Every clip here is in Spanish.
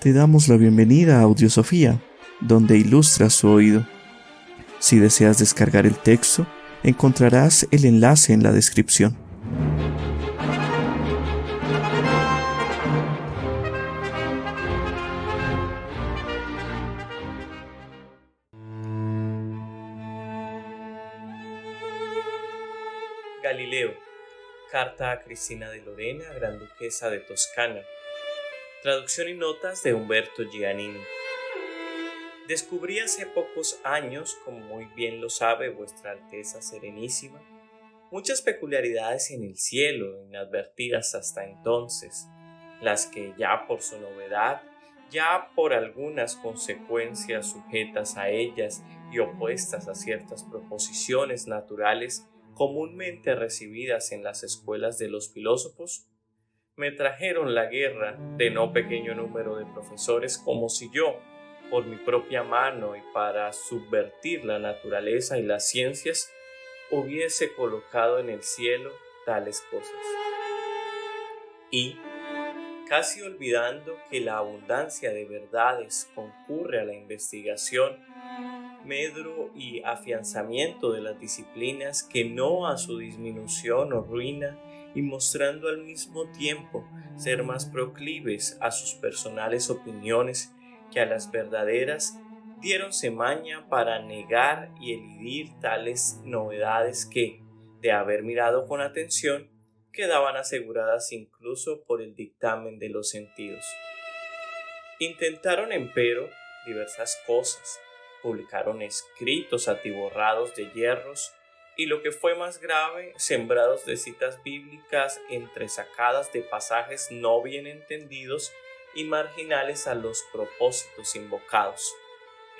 Te damos la bienvenida a Audiosofía, donde ilustra su oído. Si deseas descargar el texto, encontrarás el enlace en la descripción. Galileo, carta a Cristina de Lorena, Gran Duquesa de Toscana. Traducción y notas de Umberto Giannini. Descubrí hace pocos años, como muy bien lo sabe Vuestra Alteza Serenísima, muchas peculiaridades en el cielo, inadvertidas hasta entonces, las que ya por su novedad, ya por algunas consecuencias sujetas a ellas y opuestas a ciertas proposiciones naturales comúnmente recibidas en las escuelas de los filósofos, me trajeron la guerra de no pequeño número de profesores como si yo, por mi propia mano y para subvertir la naturaleza y las ciencias, hubiese colocado en el cielo tales cosas. Y, casi olvidando que la abundancia de verdades concurre a la investigación, medro y afianzamiento de las disciplinas que no a su disminución o ruina, y mostrando al mismo tiempo ser más proclives a sus personales opiniones que a las verdaderas, diéronse maña para negar y elidir tales novedades que, de haber mirado con atención, quedaban aseguradas incluso por el dictamen de los sentidos. Intentaron, empero, diversas cosas, publicaron escritos atiborrados de yerros y, lo que fue más grave, sembrados de citas bíblicas entresacadas de pasajes no bien entendidos y marginales a los propósitos invocados,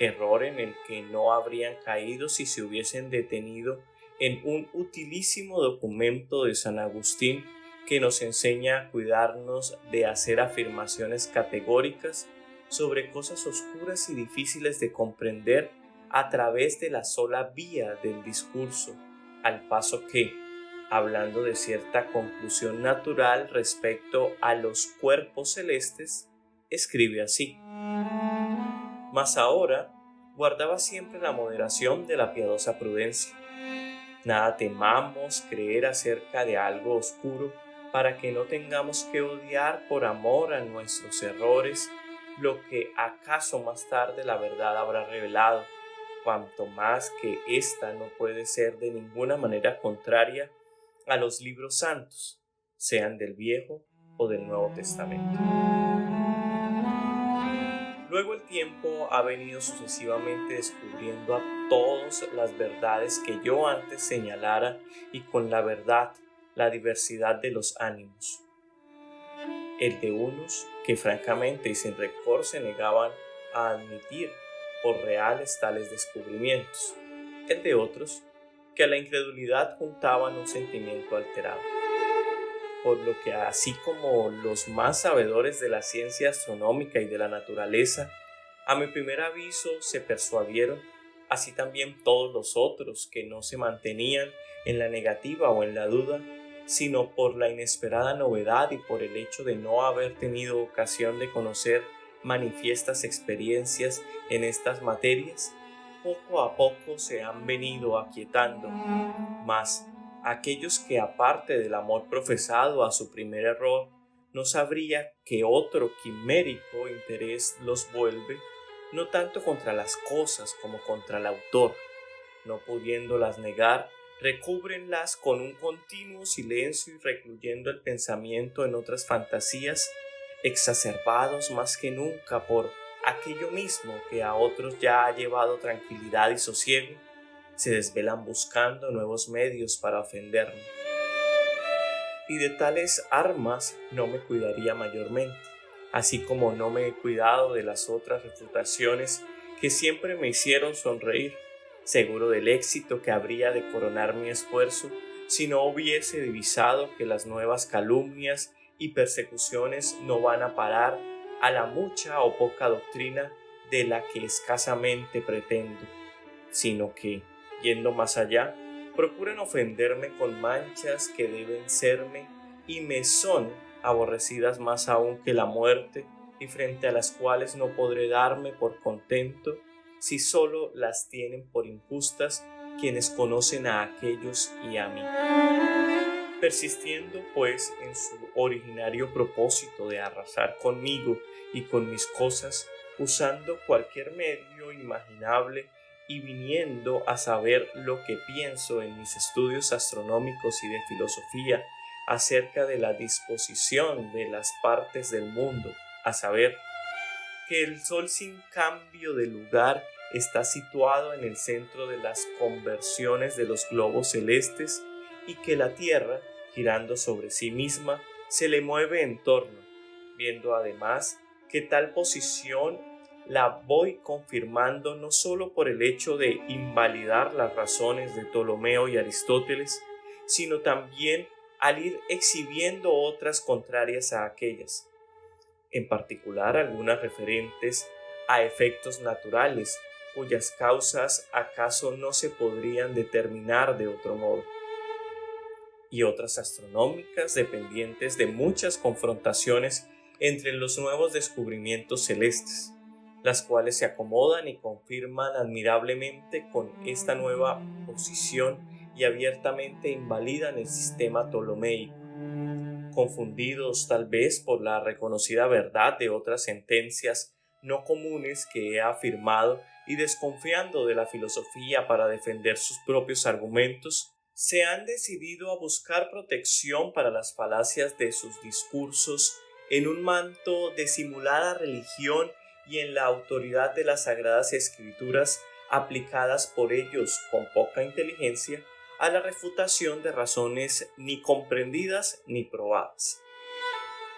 error en el que no habrían caído si se hubiesen detenido en un utilísimo documento de San Agustín que nos enseña a cuidarnos de hacer afirmaciones categóricas sobre cosas oscuras y difíciles de comprender a través de la sola vía del discurso, al paso que, hablando de cierta conclusión natural respecto a los cuerpos celestes, escribe así: mas ahora guardaba siempre la moderación de la piadosa prudencia. Nada temamos creer acerca de algo oscuro, para que no tengamos que odiar por amor a nuestros errores lo que acaso más tarde la verdad habrá revelado, cuanto más que ésta no puede ser de ninguna manera contraria a los libros santos, sean del Viejo o del Nuevo Testamento. Luego el tiempo ha venido sucesivamente descubriendo a todos las verdades que yo antes señalara, y con la verdad la diversidad de los ánimos. El de unos que francamente y sin rencor se negaban a admitir por reales tales descubrimientos, el de otros que a la incredulidad juntaban un sentimiento alterado. Por lo que, así como los más sabedores de la ciencia astronómica y de la naturaleza a mi primer aviso se persuadieron, así también todos los otros que no se mantenían en la negativa o en la duda, sino por la inesperada novedad y por el hecho de no haber tenido ocasión de conocer manifiestas experiencias en estas materias, poco a poco se han venido aquietando. Mas aquellos que, aparte del amor profesado a su primer error, no sabría que otro quimérico interés los vuelve, no tanto contra las cosas como contra el autor, no pudiéndolas negar, recúbrenlas con un continuo silencio y recluyendo el pensamiento en otras fantasías, exacerbados más que nunca por aquello mismo que a otros ya ha llevado tranquilidad y sosiego, se desvelan buscando nuevos medios para ofenderme. Y de tales armas no me cuidaría mayormente, así como no me he cuidado de las otras refutaciones que siempre me hicieron sonreír, seguro del éxito que habría de coronar mi esfuerzo si no hubiese divisado que las nuevas calumnias y persecuciones no van a parar a la mucha o poca doctrina de la que escasamente pretendo, sino que, yendo más allá, procuran ofenderme con manchas que deben serme y me son aborrecidas más aún que la muerte, y frente a las cuales no podré darme por contento si solo las tienen por injustas quienes conocen a aquellos y a mí. Persistiendo pues en su originario propósito de arrasar conmigo y con mis cosas, usando cualquier medio imaginable y viniendo a saber lo que pienso en mis estudios astronómicos y de filosofía acerca de la disposición de las partes del mundo, a saber, que el Sol sin cambio de lugar está situado en el centro de las conversiones de los globos celestes y que la Tierra, girando sobre sí misma, se le mueve en torno, viendo además que tal posición la voy confirmando no solo por el hecho de invalidar las razones de Ptolomeo y Aristóteles, sino también al ir exhibiendo otras contrarias a aquellas, en particular algunas referentes a efectos naturales, cuyas causas acaso no se podrían determinar de otro modo, y otras astronómicas dependientes de muchas confrontaciones entre los nuevos descubrimientos celestes, las cuales se acomodan y confirman admirablemente con esta nueva posición y abiertamente invalidan el sistema ptolomeico, confundidos tal vez por la reconocida verdad de otras sentencias no comunes que he afirmado y desconfiando de la filosofía para defender sus propios argumentos, se han decidido a buscar protección para las falacias de sus discursos en un manto de simulada religión y en la autoridad de las sagradas escrituras aplicadas por ellos con poca inteligencia a la refutación de razones ni comprendidas ni probadas.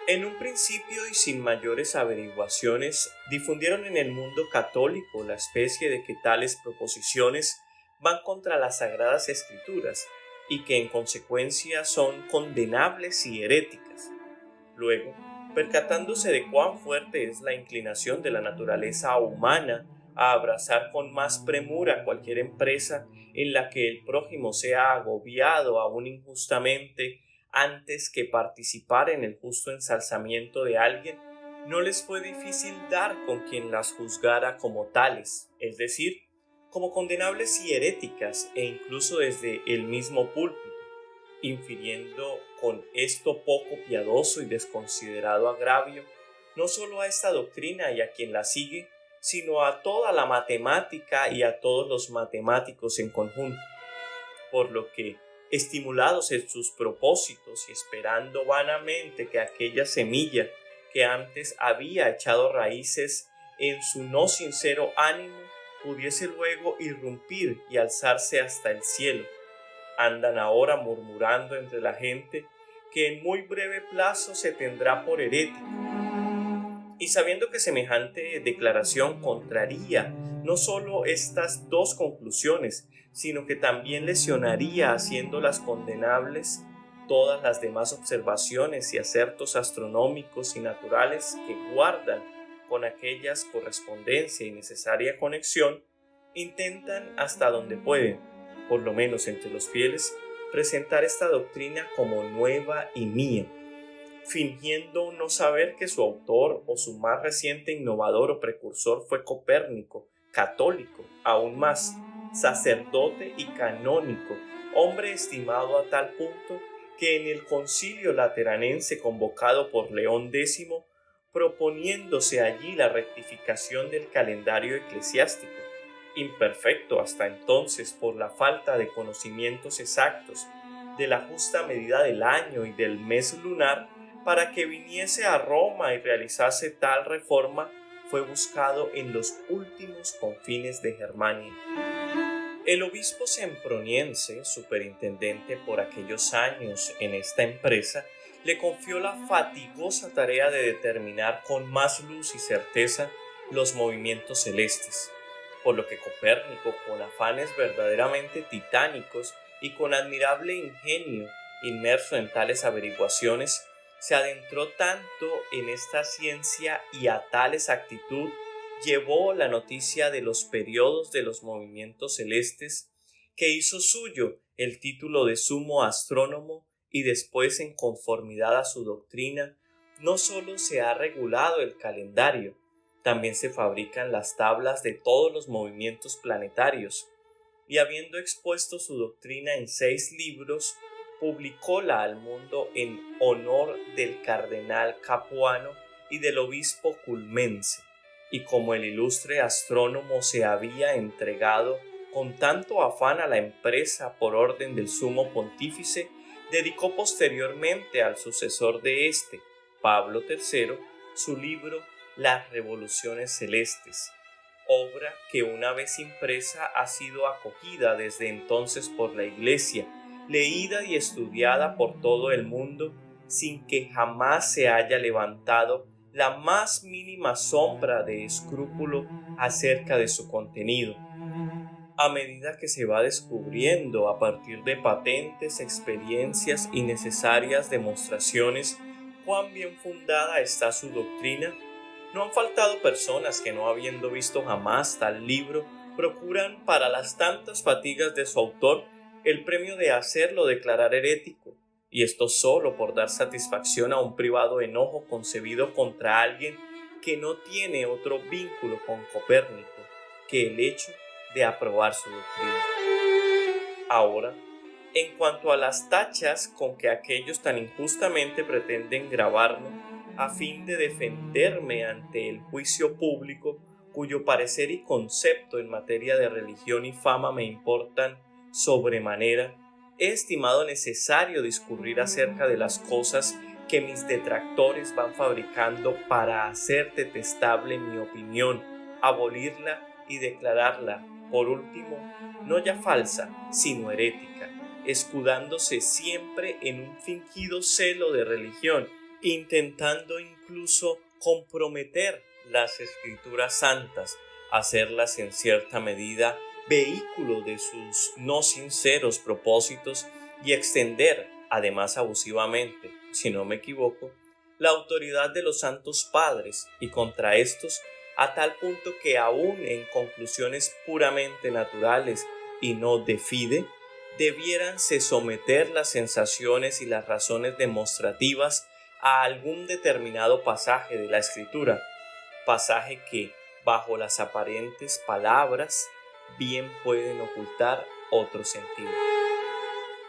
En un principio y sin mayores averiguaciones, difundieron en el mundo católico la especie de que tales proposiciones van contra las sagradas escrituras y que en consecuencia son condenables y heréticas. Luego, percatándose de cuán fuerte es la inclinación de la naturaleza humana a abrazar con más premura cualquier empresa en la que el prójimo sea agobiado aún injustamente antes que participar en el justo ensalzamiento de alguien, no les fue difícil dar con quien las juzgara como tales, es decir, como condenables y heréticas, e incluso desde el mismo púlpito, infiriendo con esto poco piadoso y desconsiderado agravio, no solo a esta doctrina y a quien la sigue, sino a toda la matemática y a todos los matemáticos en conjunto, por lo que, estimulados en sus propósitos y esperando vanamente que aquella semilla que antes había echado raíces en su no sincero ánimo pudiese luego irrumpir y alzarse hasta el cielo, andan ahora murmurando entre la gente que en muy breve plazo se tendrá por herético. Y sabiendo que semejante declaración contraría no solo estas dos conclusiones, sino que también lesionaría, haciéndolas condenables, todas las demás observaciones y acertos astronómicos y naturales que guardan con aquellas correspondencia y necesaria conexión, intentan hasta donde pueden, por lo menos entre los fieles, presentar esta doctrina como nueva y mía, fingiendo no saber que su autor o su más reciente innovador o precursor fue Copérnico, católico, aún más, sacerdote y canónico, hombre estimado a tal punto que en el concilio lateranense convocado por León X, proponiéndose allí la rectificación del calendario eclesiástico, imperfecto hasta entonces por la falta de conocimientos exactos de la justa medida del año y del mes lunar, para que viniese a Roma y realizase tal reforma, fue buscado en los últimos confines de Germania. El obispo semproniense, superintendente por aquellos años en esta empresa, le confió la fatigosa tarea de determinar con más luz y certeza los movimientos celestes, por lo que Copérnico, con afanes verdaderamente titánicos y con admirable ingenio inmerso en tales averiguaciones, se adentró tanto en esta ciencia y a tal exactitud llevó la noticia de los periodos de los movimientos celestes, que hizo suyo el título de sumo astrónomo y después, en conformidad a su doctrina, no solo se ha regulado el calendario, también se fabrican las tablas de todos los movimientos planetarios, y habiendo expuesto su doctrina en 6 libros, publicóla al mundo en honor del cardenal Capuano y del obispo Culmense, y como el ilustre astrónomo se había entregado con tanto afán a la empresa por orden del sumo pontífice, dedicó posteriormente al sucesor de éste, Pablo III, su libro Las Revoluciones Celestes, obra que una vez impresa ha sido acogida desde entonces por la Iglesia, leída y estudiada por todo el mundo, sin que jamás se haya levantado la más mínima sombra de escrúpulo acerca de su contenido. A medida que se va descubriendo a partir de patentes, experiencias y necesarias demostraciones cuán bien fundada está su doctrina, no han faltado personas que, no habiendo visto jamás tal libro, procuran, para las tantas fatigas de su autor, el premio de hacerlo declarar herético, y esto solo por dar satisfacción a un privado enojo concebido contra alguien que no tiene otro vínculo con Copérnico que el hecho de aprobar su doctrina. Ahora, en cuanto a las tachas con que aquellos tan injustamente pretenden grabarme, a fin de defenderme ante el juicio público, cuyo parecer y concepto en materia de religión y fama me importan sobremanera, he estimado necesario discurrir acerca de las cosas que mis detractores van fabricando para hacer detestable mi opinión, abolirla y declararla, por último, no ya falsa, sino herética, escudándose siempre en un fingido celo de religión, intentando incluso comprometer las escrituras santas, hacerlas en cierta medida vehículo de sus no sinceros propósitos y extender, además abusivamente, si no me equivoco, la autoridad de los santos padres y contra estos a tal punto que aún en conclusiones puramente naturales y no de fide, debiéranse someter las sensaciones y las razones demostrativas a algún determinado pasaje de la Escritura, pasaje que, bajo las aparentes palabras, bien pueden ocultar otro sentido.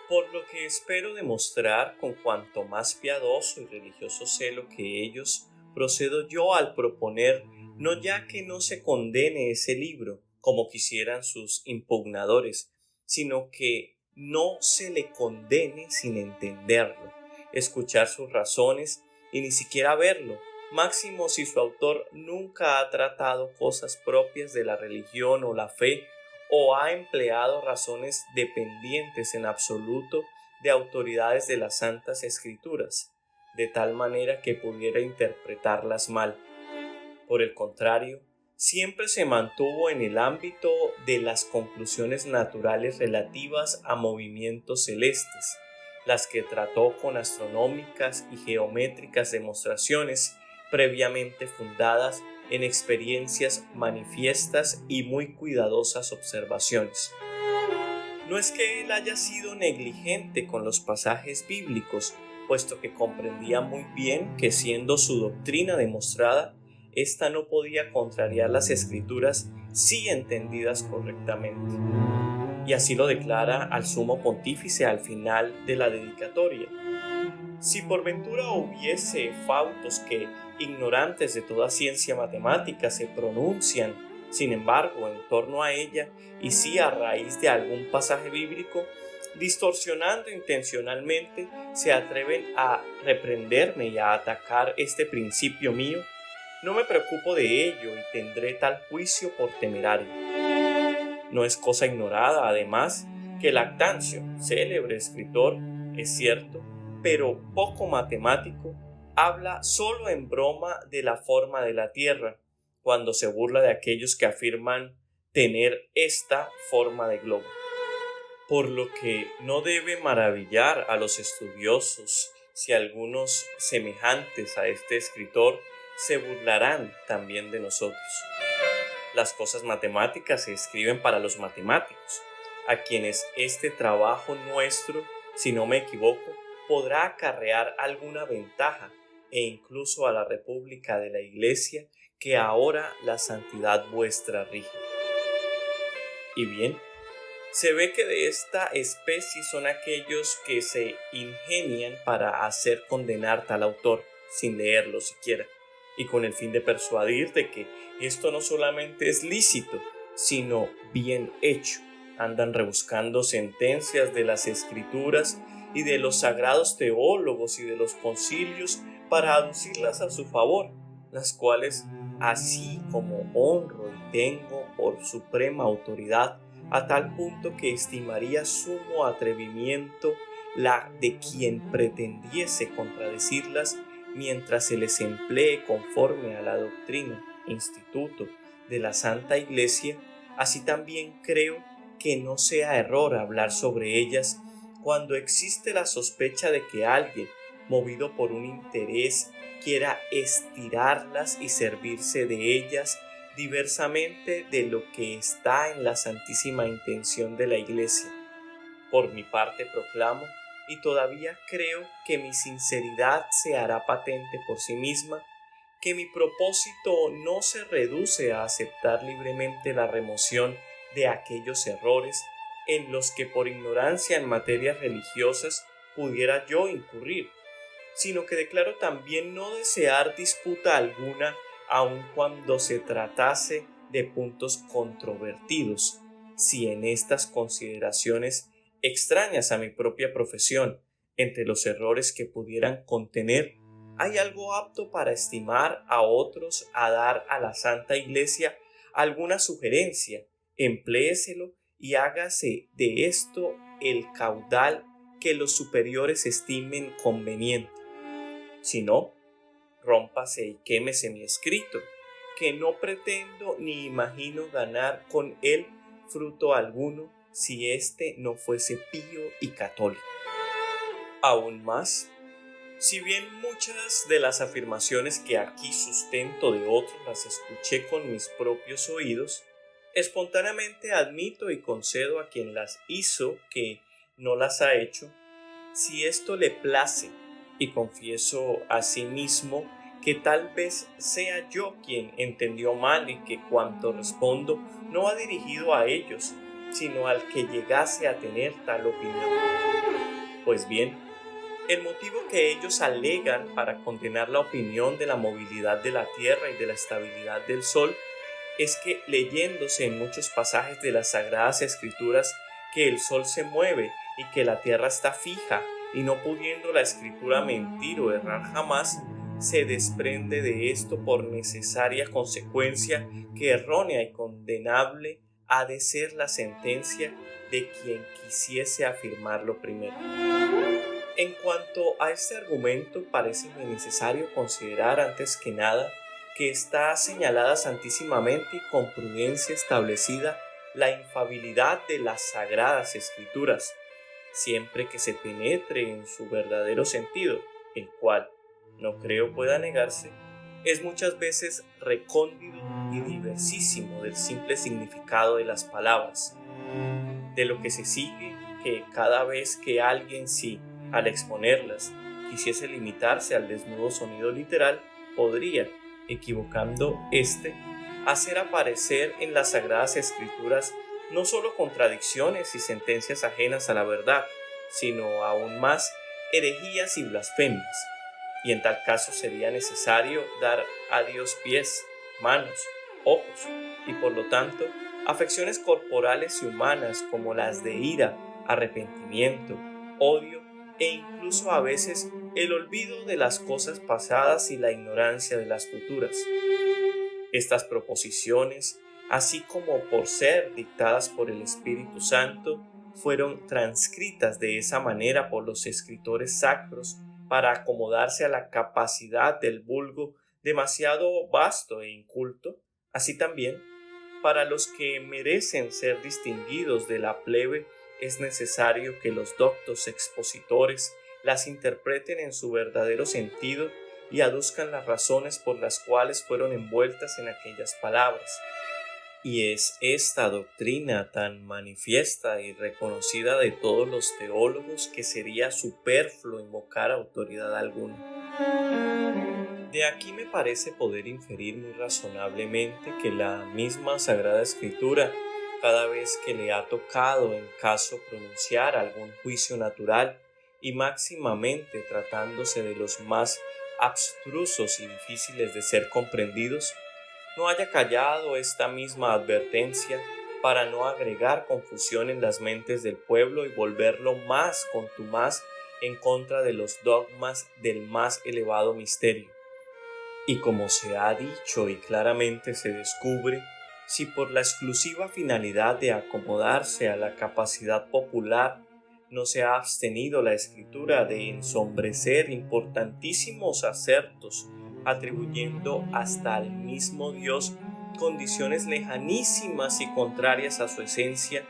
Por lo que espero demostrar con cuanto más piadoso y religioso celo que ellos, procedo yo al proponer no ya que no se condene ese libro, como quisieran sus impugnadores, sino que no se le condene sin entenderlo, escuchar sus razones y ni siquiera verlo, máximo si su autor nunca ha tratado cosas propias de la religión o la fe, o ha empleado razones dependientes en absoluto de autoridades de las Santas Escrituras, de tal manera que pudiera interpretarlas mal. Por el contrario, siempre se mantuvo en el ámbito de las conclusiones naturales relativas a movimientos celestes, las que trató con astronómicas y geométricas demostraciones previamente fundadas en experiencias manifiestas y muy cuidadosas observaciones. No es que él haya sido negligente con los pasajes bíblicos, puesto que comprendía muy bien que, siendo su doctrina demostrada, ésta no podía contrariar las Escrituras si entendidas correctamente. Y así lo declara al sumo pontífice al final de la dedicatoria. Si por ventura hubiese fautos que, ignorantes de toda ciencia matemática, se pronuncian, sin embargo, en torno a ella, y sí a raíz de algún pasaje bíblico, distorsionando intencionalmente, se atreven a reprenderme y a atacar este principio mío, no me preocupo de ello y tendré tal juicio por temerario. No es cosa ignorada, además, que Lactancio, célebre escritor, es cierto, pero poco matemático, habla solo en broma de la forma de la Tierra, cuando se burla de aquellos que afirman tener esta forma de globo. Por lo que no debe maravillar a los estudiosos si algunos semejantes a este escritor se burlarán también de nosotros. Las cosas matemáticas se escriben para los matemáticos, a quienes este trabajo nuestro, si no me equivoco, podrá acarrear alguna ventaja, e incluso a la república de la Iglesia que ahora la santidad vuestra rige. Y bien, se ve que de esta especie son aquellos que se ingenian para hacer condenar tal autor, sin leerlo siquiera, y con el fin de persuadir de que esto no solamente es lícito, sino bien hecho. Andan rebuscando sentencias de las Escrituras y de los sagrados teólogos y de los concilios para aducirlas a su favor, las cuales, así como honro y tengo por suprema autoridad, a tal punto que estimaría sumo atrevimiento la de quien pretendiese contradecirlas mientras se les emplee conforme a la doctrina, instituto de la Santa Iglesia, así también creo que no sea error hablar sobre ellas cuando existe la sospecha de que alguien, movido por un interés, quiera estirarlas y servirse de ellas diversamente de lo que está en la santísima intención de la Iglesia. Por mi parte proclamo, y todavía creo que mi sinceridad se hará patente por sí misma, que mi propósito no se reduce a aceptar libremente la remoción de aquellos errores en los que por ignorancia en materias religiosas pudiera yo incurrir, sino que declaro también no desear disputa alguna aun cuando se tratase de puntos controvertidos, si en estas consideraciones extrañas a mi propia profesión, entre los errores que pudieran contener, hay algo apto para estimar a otros a dar a la Santa Iglesia alguna sugerencia, empléeselo y hágase de esto el caudal que los superiores estimen conveniente. Si no, rómpase y quémese mi escrito, que no pretendo ni imagino ganar con él fruto alguno si éste no fuese pío y católico. Aún más, si bien muchas de las afirmaciones que aquí sustento de otros las escuché con mis propios oídos, espontáneamente admito y concedo a quien las hizo que no las ha hecho, si esto le place, y confieso a sí mismo que tal vez sea yo quien entendió mal y que cuanto respondo no va dirigido a ellos, sino al que llegase a tener tal opinión. Pues bien, el motivo que ellos alegan para condenar la opinión de la movilidad de la Tierra y de la estabilidad del Sol es que, leyéndose en muchos pasajes de las Sagradas Escrituras que el Sol se mueve y que la Tierra está fija, y no pudiendo la Escritura mentir o errar jamás, se desprende de esto por necesaria consecuencia que errónea y condenable ha de ser la sentencia de quien quisiese afirmarlo primero. En cuanto a este argumento, parece necesario considerar antes que nada que está señalada santísimamente y con prudencia establecida la infalibilidad de las Sagradas Escrituras, siempre que se penetre en su verdadero sentido, el cual, no creo pueda negarse, es muchas veces recóndito y diversísimo del simple significado de las palabras. De lo que se sigue que cada vez que alguien al exponerlas, quisiese limitarse al desnudo sonido literal, podría, equivocando hacer aparecer en las Sagradas Escrituras no solo contradicciones y sentencias ajenas a la verdad, sino aún más herejías y blasfemias, y en tal caso sería necesario dar a Dios pies, manos, ojos, y por lo tanto afecciones corporales y humanas como las de ira, arrepentimiento, odio e incluso a veces el olvido de las cosas pasadas y la ignorancia de las futuras. Estas proposiciones, así como por ser dictadas por el Espíritu Santo, fueron transcritas de esa manera por los escritores sacros para acomodarse a la capacidad del vulgo demasiado vasto e inculto, así también para los que merecen ser distinguidos de la plebe es necesario que los doctos expositores las interpreten en su verdadero sentido y aduzcan las razones por las cuales fueron envueltas en aquellas palabras. Y es esta doctrina tan manifiesta y reconocida de todos los teólogos que sería superfluo invocar autoridad alguna. De aquí me parece poder inferir muy razonablemente que la misma Sagrada Escritura, cada vez que le ha tocado en caso pronunciar algún juicio natural, y máximamente tratándose de los más abstrusos y difíciles de ser comprendidos, no haya callado esta misma advertencia para no agregar confusión en las mentes del pueblo y volverlo más contumaz en contra de los dogmas del más elevado misterio. Y como se ha dicho y claramente se descubre, si por la exclusiva finalidad de acomodarse a la capacidad popular no se ha abstenido la Escritura de ensombrecer importantísimos acertos, atribuyendo hasta al mismo Dios condiciones lejanísimas y contrarias a su esencia,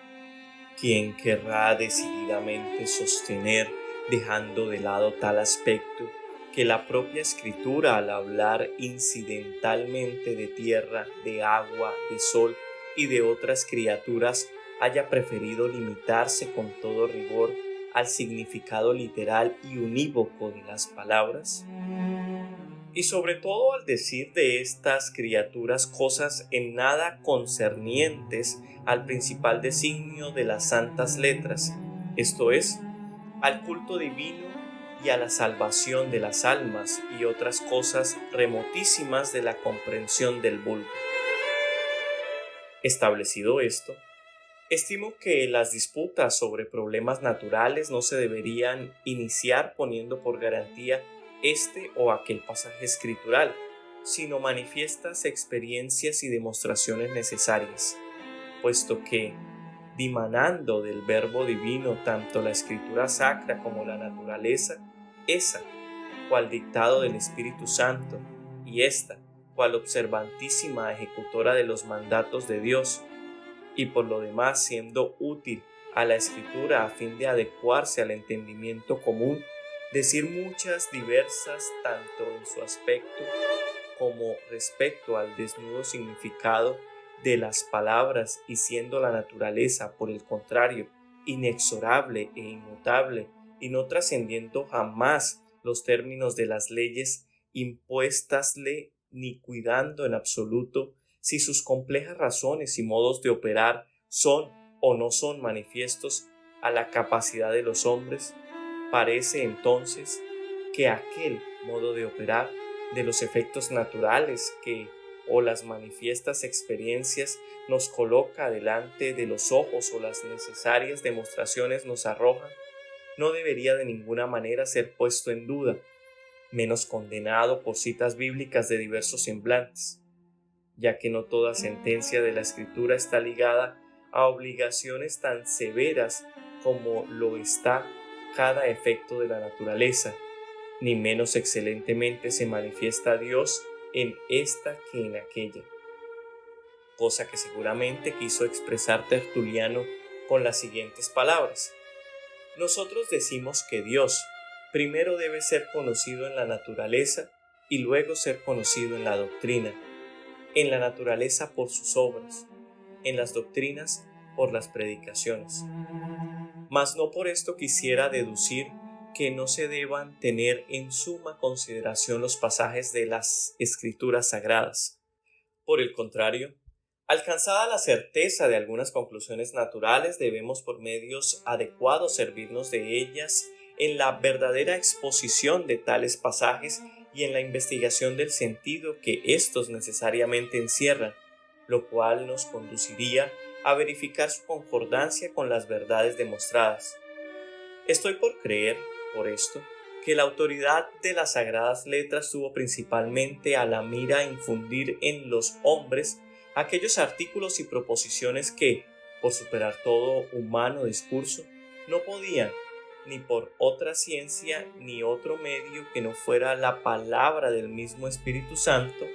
¿quién querrá decididamente sostener, dejando de lado tal aspecto, que la propia Escritura, al hablar incidentalmente de tierra, de agua, de sol y de otras criaturas, haya preferido limitarse con todo rigor al significado literal y unívoco de las palabras? Y sobre todo al decir de estas criaturas cosas en nada concernientes al principal designio de las santas letras, esto es, al culto divino y a la salvación de las almas y otras cosas remotísimas de la comprensión del vulgo. Establecido esto, estimo que las disputas sobre problemas naturales no se deberían iniciar poniendo por garantía este o aquel pasaje escritural, sino manifiestas experiencias y demostraciones necesarias, puesto que, dimanando del verbo divino tanto la escritura sacra como la naturaleza, esa, cual dictado del Espíritu Santo, y esta, cual observantísima ejecutora de los mandatos de Dios, y por lo demás siendo útil a la escritura a fin de adecuarse al entendimiento común, decir muchas diversas tanto en su aspecto como respecto al desnudo significado de las palabras, y siendo la naturaleza, por el contrario, inexorable e inmutable, y no trascendiendo jamás los términos de las leyes impuestasle, ni cuidando en absoluto si sus complejas razones y modos de operar son o no son manifiestos a la capacidad de los hombres, parece entonces que aquel modo de operar de los efectos naturales que o las manifiestas experiencias nos coloca delante de los ojos o las necesarias demostraciones nos arrojan, no debería de ninguna manera ser puesto en duda, menos condenado por citas bíblicas de diversos semblantes, ya que no toda sentencia de la Escritura está ligada a obligaciones tan severas como lo está cada efecto de la naturaleza, ni menos excelentemente se manifiesta Dios en esta que en aquella, cosa que seguramente quiso expresar Tertuliano con las siguientes palabras: nosotros decimos que Dios primero debe ser conocido en la naturaleza y luego ser conocido en la doctrina, en la naturaleza por sus obras, en las doctrinas por las predicaciones. Mas no por esto quisiera deducir que no se deban tener en suma consideración los pasajes de las Escrituras sagradas. Por el contrario, alcanzada la certeza de algunas conclusiones naturales, debemos por medios adecuados servirnos de ellas en la verdadera exposición de tales pasajes y en la investigación del sentido que éstos necesariamente encierran, lo cual nos conduciría a verificar su concordancia con las verdades demostradas. Estoy por creer, por esto, que la autoridad de las sagradas letras tuvo principalmente a la mira infundir en los hombres aquellos artículos y proposiciones que, por superar todo humano discurso, no podían, ni por otra ciencia ni otro medio que no fuera la palabra del mismo Espíritu Santo,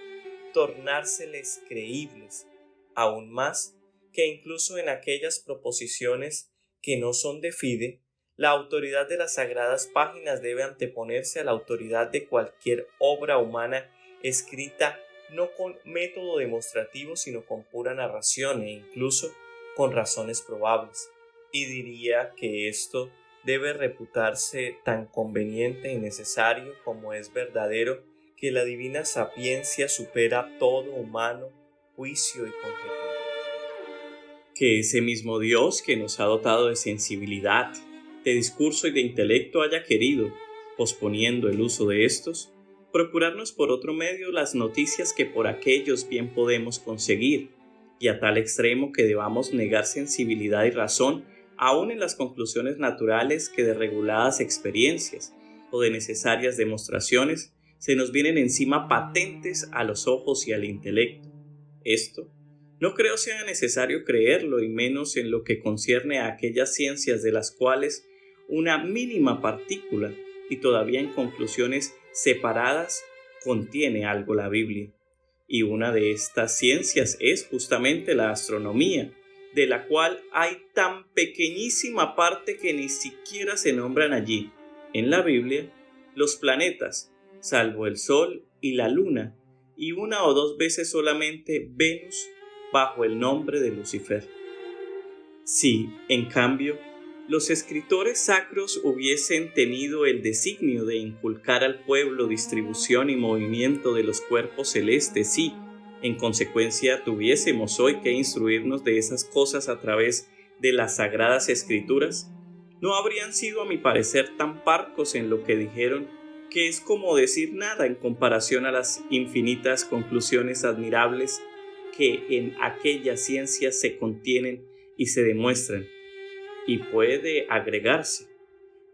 tornárseles creíbles, aún más que incluso en aquellas proposiciones que no son de fide, la autoridad de las sagradas páginas debe anteponerse a la autoridad de cualquier obra humana escrita no con método demostrativo, sino con pura narración e incluso con razones probables. Y diría que esto debe reputarse tan conveniente y necesario como es verdadero que la divina sapiencia supera todo humano juicio y conjetura. Que ese mismo Dios que nos ha dotado de sensibilidad, de discurso y de intelecto haya querido, posponiendo el uso de estos, procurarnos por otro medio las noticias que por aquellos bien podemos conseguir, y a tal extremo que debamos negar sensibilidad y razón aún en las conclusiones naturales que de reguladas experiencias o de necesarias demostraciones se nos vienen encima patentes a los ojos y al intelecto. Esto no creo sea necesario creerlo, y menos en lo que concierne a aquellas ciencias de las cuales una mínima partícula, y todavía en conclusiones separadas, contiene algo la Biblia. Y una de estas ciencias es justamente la astronomía, de la cual hay tan pequeñísima parte que ni siquiera se nombran allí, en la Biblia, los planetas, salvo el Sol y la Luna, y una o dos veces solamente Venus bajo el nombre de Lucifer. Si, en cambio, los escritores sacros hubiesen tenido el designio de inculcar al pueblo distribución y movimiento de los cuerpos celestes y, en consecuencia, tuviésemos hoy que instruirnos de esas cosas a través de las sagradas escrituras, no habrían sido a mi parecer tan parcos en lo que dijeron que es como decir nada en comparación a las infinitas conclusiones admirables que en aquellas ciencias se contienen y se demuestran. Y puede agregarse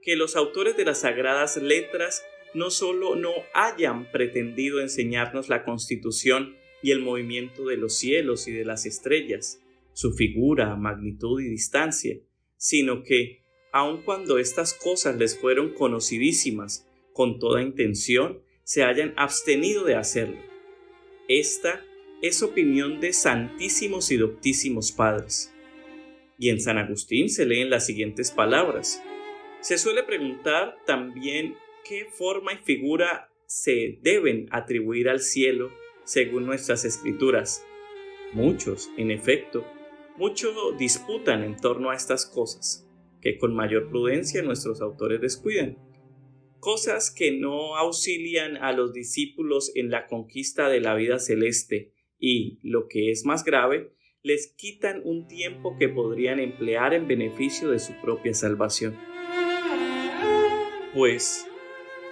que los autores de las sagradas letras no solo no hayan pretendido enseñarnos la constitución y el movimiento de los cielos y de las estrellas, su figura, magnitud y distancia, sino que, aun cuando estas cosas les fueron conocidísimas con toda intención, se hayan abstenido de hacerlo. Esta es opinión de santísimos y doctísimos padres. Y en San Agustín se leen las siguientes palabras. Se suele preguntar también qué forma y figura se deben atribuir al cielo según nuestras escrituras. Muchos, en efecto, disputan en torno a estas cosas, que con mayor prudencia nuestros autores descuidan. Cosas que no auxilian a los discípulos en la conquista de la vida celeste y, lo que es más grave, les quitan un tiempo que podrían emplear en beneficio de su propia salvación. Pues,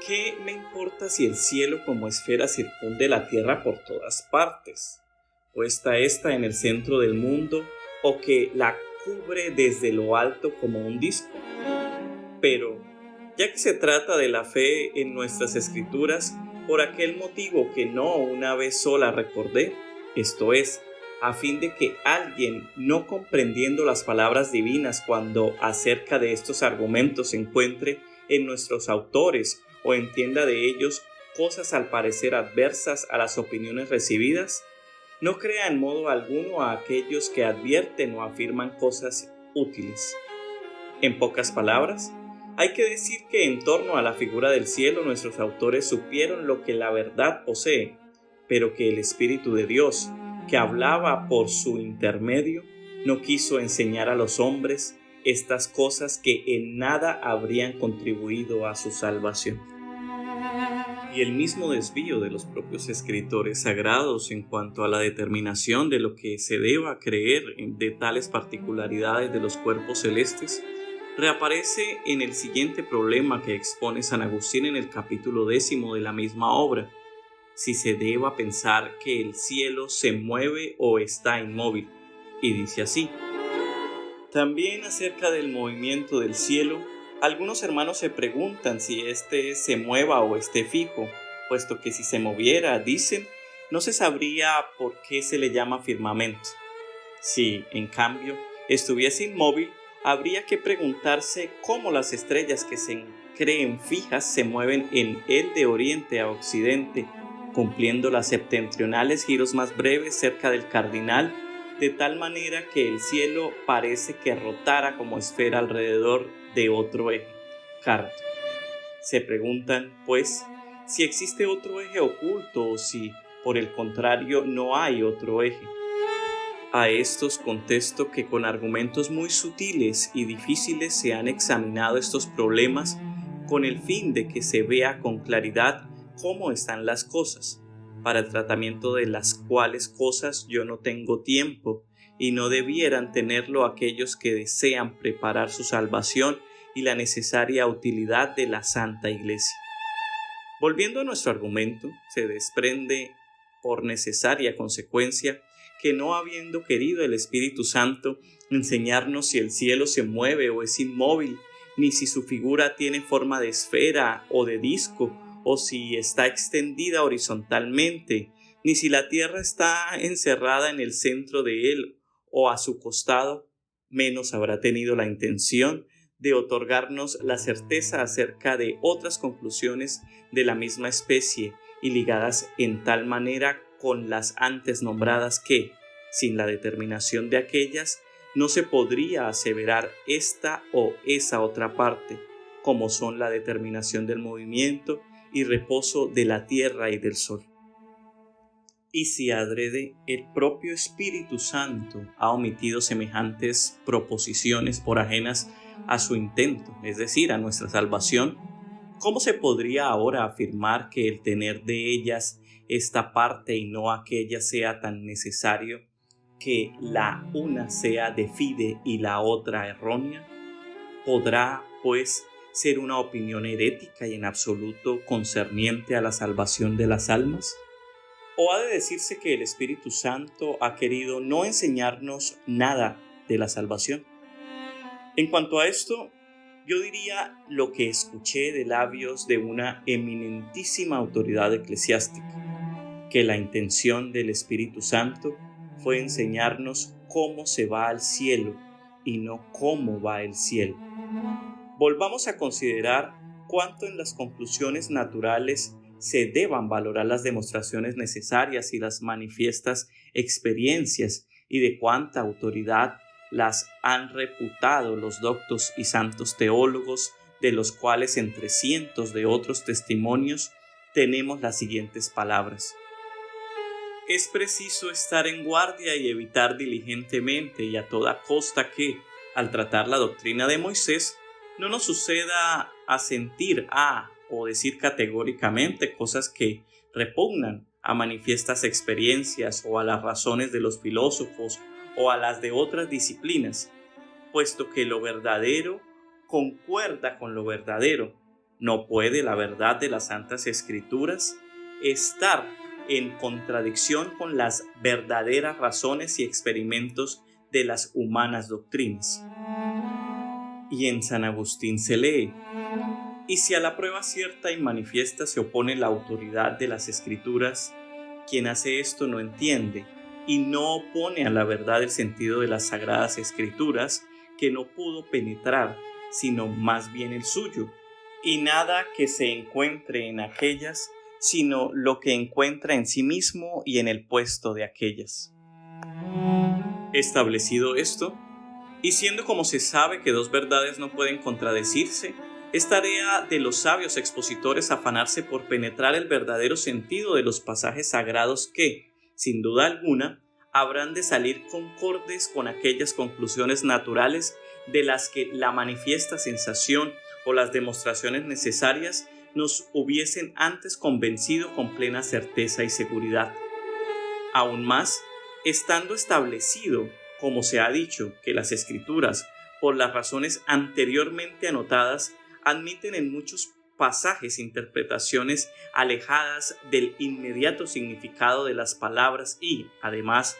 ¿qué me importa si el cielo como esfera circunde la tierra por todas partes? Puesta esta en el centro del mundo, o que la cubre desde lo alto como un disco. Pero, ya que se trata de la fe en nuestras escrituras, por aquel motivo que no una vez sola recordé, esto es, a fin de que alguien, no comprendiendo las palabras divinas cuando acerca de estos argumentos se encuentre en nuestros autores o entienda de ellos cosas al parecer adversas a las opiniones recibidas, no crea en modo alguno a aquellos que advierten o afirman cosas útiles. En pocas palabras, hay que decir que en torno a la figura del cielo nuestros autores supieron lo que la verdad posee, pero que el Espíritu de Dios, que hablaba por su intermedio, no quiso enseñar a los hombres estas cosas que en nada habrían contribuido a su salvación. Y el mismo desvío de los propios escritores sagrados en cuanto a la determinación de lo que se deba creer de tales particularidades de los cuerpos celestes reaparece en el siguiente problema que expone San Agustín en el capítulo 10 de la misma obra: si se deba pensar que el cielo se mueve o está inmóvil. Y dice así: también acerca del movimiento del cielo, algunos hermanos se preguntan si éste se mueva o esté fijo, puesto que si se moviera, dicen, no se sabría por qué se le llama firmamento. Si, en cambio, estuviese inmóvil, habría que preguntarse cómo las estrellas que se creen fijas se mueven en él de oriente a occidente, cumpliendo las septentrionales giros más breves cerca del cardinal, de tal manera que el cielo parece que rotara como esfera alrededor de otro eje, cardo. Se preguntan, pues, si existe otro eje oculto o si, Por el contrario, no hay otro eje. A estos contesto que con argumentos muy sutiles y difíciles se han examinado estos problemas con el fin de que se vea con claridad cómo están las cosas, para el tratamiento de las cuales cosas yo no tengo tiempo y no debieran tenerlo aquellos que desean preparar su salvación y la necesaria utilidad de la Santa Iglesia. Volviendo a nuestro argumento, se desprende por necesaria consecuencia que no habiendo querido el Espíritu Santo enseñarnos si el cielo se mueve o es inmóvil, ni si su figura tiene forma de esfera o de disco, o si está extendida horizontalmente, ni si la tierra está encerrada en el centro de él o a su costado, menos habrá tenido la intención de otorgarnos la certeza acerca de otras conclusiones de la misma especie y ligadas en tal manera con las antes nombradas que, sin la determinación de aquellas, no se podría aseverar esta o esa otra parte, como son la determinación del movimiento y reposo de la tierra y del sol. Y si adrede el propio Espíritu Santo ha omitido semejantes proposiciones por ajenas a su intento, es decir, a nuestra salvación, ¿cómo se podría ahora afirmar que el tener de ellas esta parte y no aquella sea tan necesario que la una sea de fide y la otra errónea? ¿Podrá, pues, ser una opinión herética y en absoluto concerniente a la salvación de las almas? ¿O ha de decirse que el Espíritu Santo ha querido no enseñarnos nada de la salvación? En cuanto a esto, yo diría lo que escuché de labios de una eminentísima autoridad eclesiástica, que la intención del Espíritu Santo fue enseñarnos cómo se va al cielo y no cómo va el cielo. Volvamos a considerar cuánto en las conclusiones naturales se deban valorar las demostraciones necesarias y las manifiestas experiencias y de cuánta autoridad las han reputado los doctos y santos teólogos, de los cuales entre cientos de otros testimonios tenemos las siguientes palabras. Es preciso estar en guardia y evitar diligentemente y a toda costa que, al tratar la doctrina de Moisés, no nos suceda asentir a o decir categóricamente cosas que repugnan a manifiestas experiencias o a las razones de los filósofos o a las de otras disciplinas, puesto que lo verdadero concuerda con lo verdadero. No puede la verdad de las Santas Escrituras estar en contradicción con las verdaderas razones y experimentos de las humanas doctrinas. Y en San Agustín se lee: y si a la prueba cierta y manifiesta se opone la autoridad de las Escrituras, quien hace esto no entiende y no opone a la verdad el sentido de las Sagradas Escrituras, que no pudo penetrar, sino más bien el suyo, y nada que se encuentre en aquellas, sino lo que encuentra en sí mismo y en el puesto de aquellas. Establecido esto, y siendo como se sabe que dos verdades no pueden contradecirse, es tarea de los sabios expositores afanarse por penetrar el verdadero sentido de los pasajes sagrados que, sin duda alguna, habrán de salir concordes con aquellas conclusiones naturales de las que la manifiesta sensación o las demostraciones necesarias nos hubiesen antes convencido con plena certeza y seguridad. Aún más, estando establecido, como se ha dicho, que las Escrituras, por las razones anteriormente anotadas, admiten en muchos pasajes interpretaciones alejadas del inmediato significado de las palabras y, además,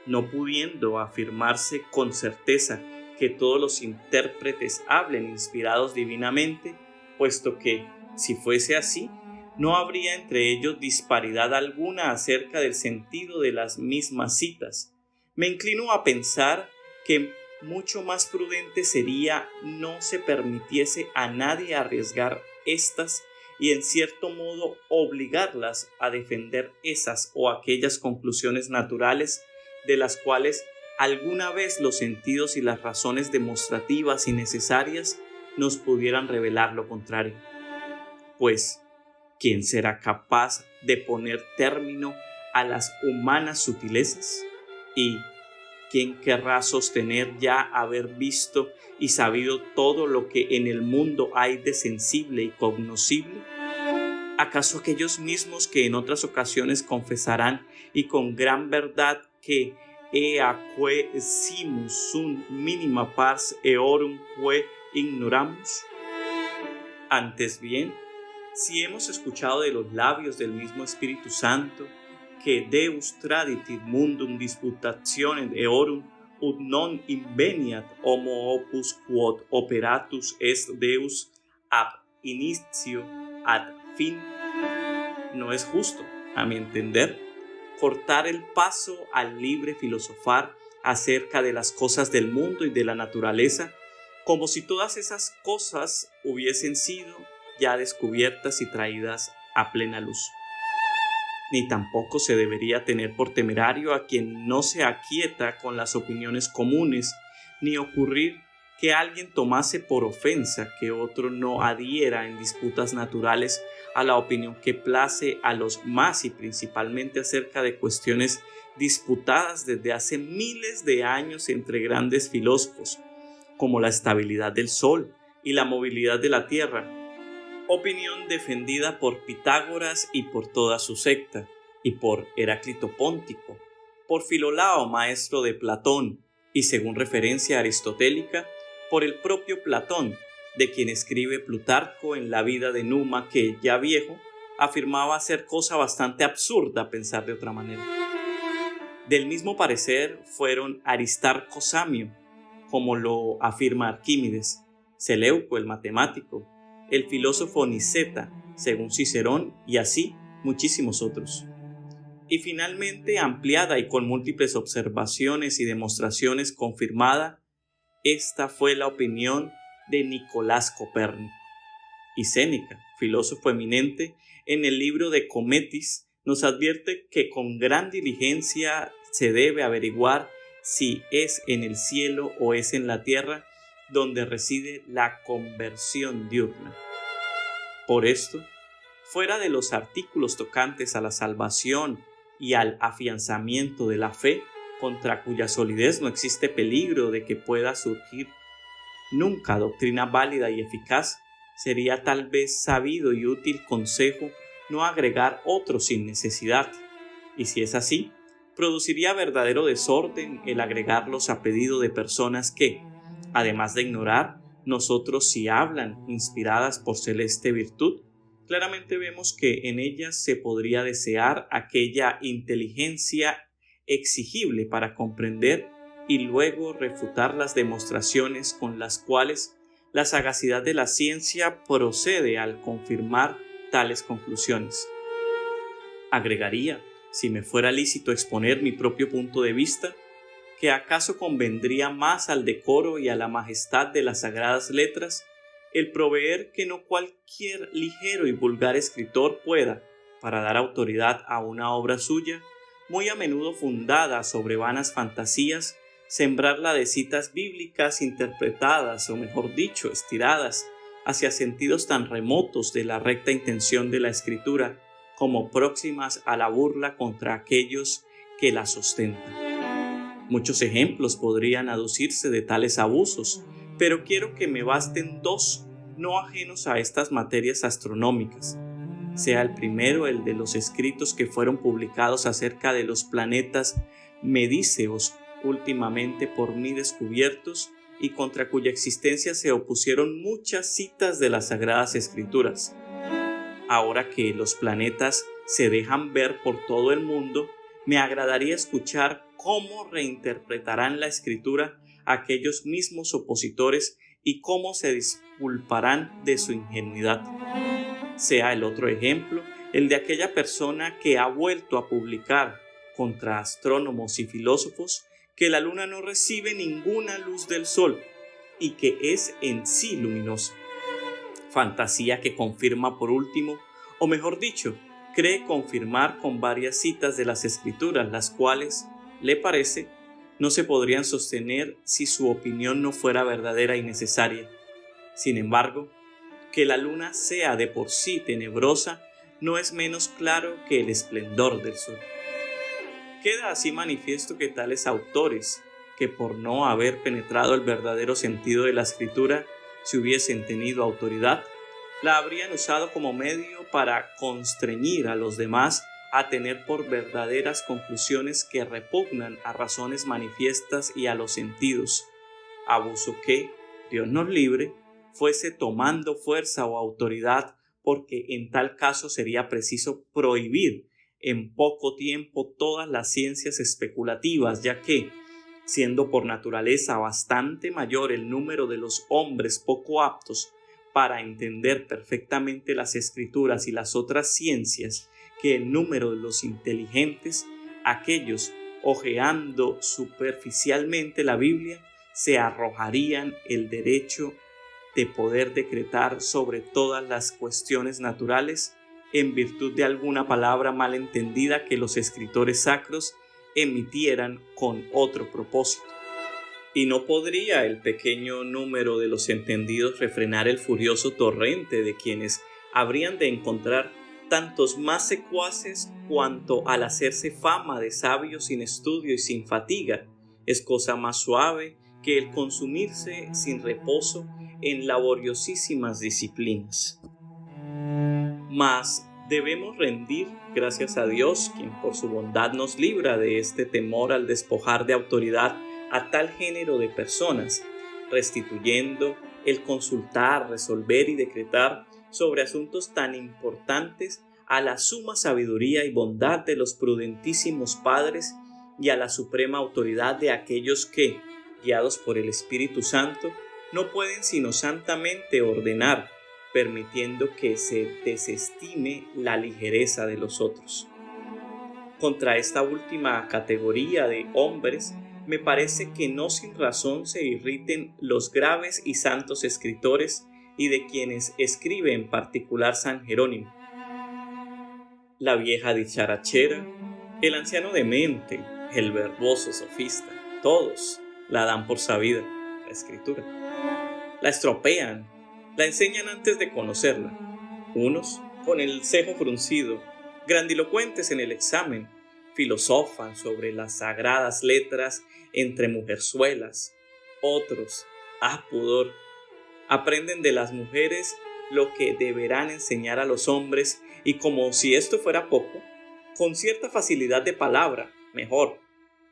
no pudiendo afirmarse con certeza que todos los intérpretes hablen inspirados divinamente, puesto que, si fuese así, no habría entre ellos disparidad alguna acerca del sentido de las mismas citas. Me inclino a pensar que mucho más prudente sería no se permitiese a nadie arriesgar estas y en cierto modo obligarlas a defender esas o aquellas conclusiones naturales de las cuales alguna vez los sentidos y las razones demostrativas y necesarias nos pudieran revelar lo contrario. Pues, ¿quién será capaz de poner término a las humanas sutilezas? ¿Y quién querrá sostener ya haber visto y sabido todo lo que en el mundo hay de sensible y cognoscible? ¿Acaso aquellos mismos que en otras ocasiones confesarán y con gran verdad que eaque simus sunt minima pars eorum quae ignoramus? Antes bien, si hemos escuchado de los labios del mismo Espíritu Santo que Deus tradit mundum disputationem eorum ut non inveniat homo opus quod operatus est Deus ab initio ad fin, no es justo, a mi entender, cortar el paso al libre filosofar acerca de las cosas del mundo y de la naturaleza, como si todas esas cosas hubiesen sido ya descubiertas y traídas a plena luz. Ni tampoco se debería tener por temerario a quien no se aquieta con las opiniones comunes, ni ocurrir que alguien tomase por ofensa que otro no adhiera en disputas naturales a la opinión que place a los más y principalmente acerca de cuestiones disputadas desde hace miles de años entre grandes filósofos, como la estabilidad del Sol y la movilidad de la Tierra, opinión defendida por Pitágoras y por toda su secta, y por Heráclito Póntico, por Filolao, maestro de Platón, y según referencia aristotélica, por el propio Platón, de quien escribe Plutarco en la vida de Numa, que, ya viejo, afirmaba ser cosa bastante absurda pensar de otra manera. Del mismo parecer fueron Aristarco Samio, como lo afirma Arquímedes, Seleuco el matemático, el filósofo Niceta, según Cicerón, y así muchísimos otros. Y finalmente, ampliada y con múltiples observaciones y demostraciones confirmada, esta fue la opinión de Nicolás Copérnico. Y Séneca, filósofo eminente, en el libro de Cometis nos advierte que con gran diligencia se debe averiguar si es en el cielo o es en la tierra donde reside la conversión diurna. Por esto, fuera de los artículos tocantes a la salvación y al afianzamiento de la fe, contra cuya solidez no existe peligro de que pueda surgir nunca doctrina válida y eficaz, sería tal vez sabido y útil consejo no agregar otro sin necesidad, y si es así, produciría verdadero desorden el agregarlos a pedido de personas que, además de ignorar, nosotros si hablan inspiradas por celeste virtud, claramente vemos que en ellas se podría desear aquella inteligencia exigible para comprender y luego refutar las demostraciones con las cuales la sagacidad de la ciencia procede al confirmar tales conclusiones. Agregaría, si me fuera lícito exponer mi propio punto de vista, que acaso convendría más al decoro y a la majestad de las sagradas letras el proveer que no cualquier ligero y vulgar escritor pueda, para dar autoridad a una obra suya, muy a menudo fundada sobre vanas fantasías, sembrarla de citas bíblicas interpretadas, o mejor dicho, estiradas, hacia sentidos tan remotos de la recta intención de la escritura, como próximas a la burla contra aquellos que la sostentan. Muchos ejemplos podrían aducirse de tales abusos, pero quiero que me basten dos no ajenos a estas materias astronómicas. Sea el primero el de los escritos que fueron publicados acerca de los planetas medíceos últimamente por mí descubiertos y contra cuya existencia se opusieron muchas citas de las Sagradas Escrituras. Ahora que los planetas se dejan ver por todo el mundo, me agradaría escuchar cómo reinterpretarán la Escritura aquellos mismos opositores y cómo se disculparán de su ingenuidad. Sea el otro ejemplo el de aquella persona que ha vuelto a publicar contra astrónomos y filósofos que la luna no recibe ninguna luz del sol y que es en sí luminosa. Fantasía que confirma por último, o mejor dicho, cree confirmar con varias citas de las Escrituras, las cuales, le parece, no se podrían sostener si su opinión no fuera verdadera y necesaria. Sin embargo, que la luna sea de por sí tenebrosa no es menos claro que el esplendor del sol. Queda así manifiesto que tales autores, que por no haber penetrado el verdadero sentido de la escritura, si hubiesen tenido autoridad, la habrían usado como medio para constreñir a los demás a tener por verdaderas conclusiones que repugnan a razones manifiestas y a los sentidos, abuso que, Dios nos libre, fuese tomando fuerza o autoridad, porque en tal caso sería preciso prohibir en poco tiempo todas las ciencias especulativas, ya que, siendo por naturaleza bastante mayor el número de los hombres poco aptos para entender perfectamente las escrituras y las otras ciencias que el número de los inteligentes, aquellos, hojeando superficialmente la Biblia, se arrojarían el derecho de poder decretar sobre todas las cuestiones naturales en virtud de alguna palabra mal entendida que los escritores sacros emitieran con otro propósito. Y no podría el pequeño número de los entendidos refrenar el furioso torrente de quienes habrían de encontrar tantos más secuaces cuanto al hacerse fama de sabios sin estudio y sin fatiga es cosa más suave que el consumirse sin reposo en laboriosísimas disciplinas. Mas debemos rendir gracias a Dios, quien por su bondad nos libra de este temor al despojar de autoridad a tal género de personas, restituyendo el consultar, resolver y decretar sobre asuntos tan importantes a la suma sabiduría y bondad de los prudentísimos padres y a la suprema autoridad de aquellos que, guiados por el Espíritu Santo, no pueden sino santamente ordenar, permitiendo que se desestime la ligereza de los otros. Contra esta última categoría de hombres, me parece que no sin razón se irriten los graves y santos escritores y de quienes escribe en particular San Jerónimo. La vieja dicharachera, el anciano demente, el verboso sofista, todos la dan por sabida, la escritura. La estropean, la enseñan antes de conocerla. Unos, con el cejo fruncido, grandilocuentes en el examen, filosofan sobre las sagradas letras entre mujerzuelas. Otros, pudor, aprenden de las mujeres lo que deberán enseñar a los hombres y como si esto fuera poco, con cierta facilidad de palabra, mejor,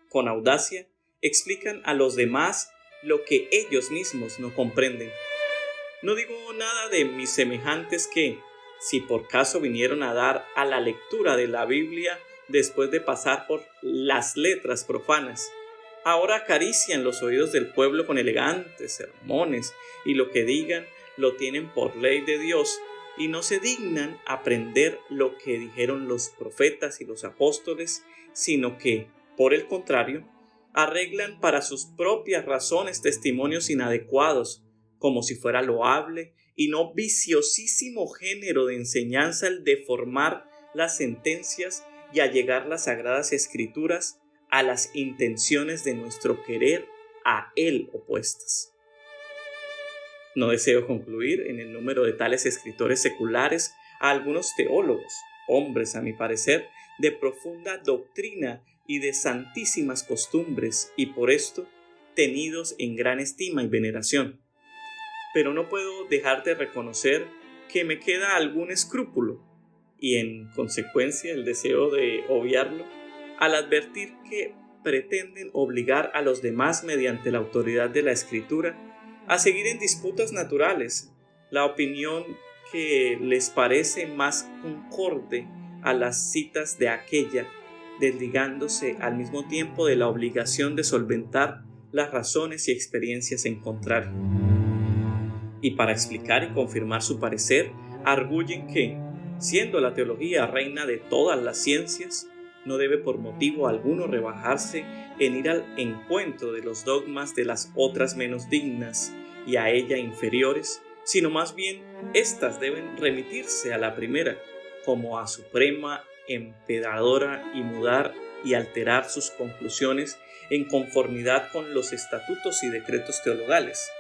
con audacia, explican a los demás lo que ellos mismos no comprenden. No digo nada de mis semejantes que, si por caso vinieron a dar a la lectura de la Biblia después de pasar por las letras profanas, ahora acarician los oídos del pueblo con elegantes sermones y lo que digan lo tienen por ley de Dios y no se dignan aprender lo que dijeron los profetas y los apóstoles, sino que, por el contrario, arreglan para sus propias razones testimonios inadecuados, como si fuera loable y no viciosísimo género de enseñanza el deformar las sentencias y allegar las sagradas escrituras a las intenciones de nuestro querer a él opuestas. No deseo concluir en el número de tales escritores seculares a algunos teólogos, hombres a mi parecer de profunda doctrina y de santísimas costumbres y por esto tenidos en gran estima y veneración. Pero no puedo dejar de reconocer que me queda algún escrúpulo y en consecuencia el deseo de obviarlo al advertir que pretenden obligar a los demás mediante la autoridad de la Escritura a seguir en disputas naturales la opinión que les parece más concorde a las citas de aquella, desligándose al mismo tiempo de la obligación de solventar las razones y experiencias en contrario. Y para explicar y confirmar su parecer, arguyen que, siendo la teología reina de todas las ciencias, no debe por motivo alguno rebajarse en ir al encuentro de los dogmas de las otras menos dignas y a ella inferiores, sino más bien éstas deben remitirse a la primera como a suprema emperadora y mudar y alterar sus conclusiones en conformidad con los estatutos y decretos teologales.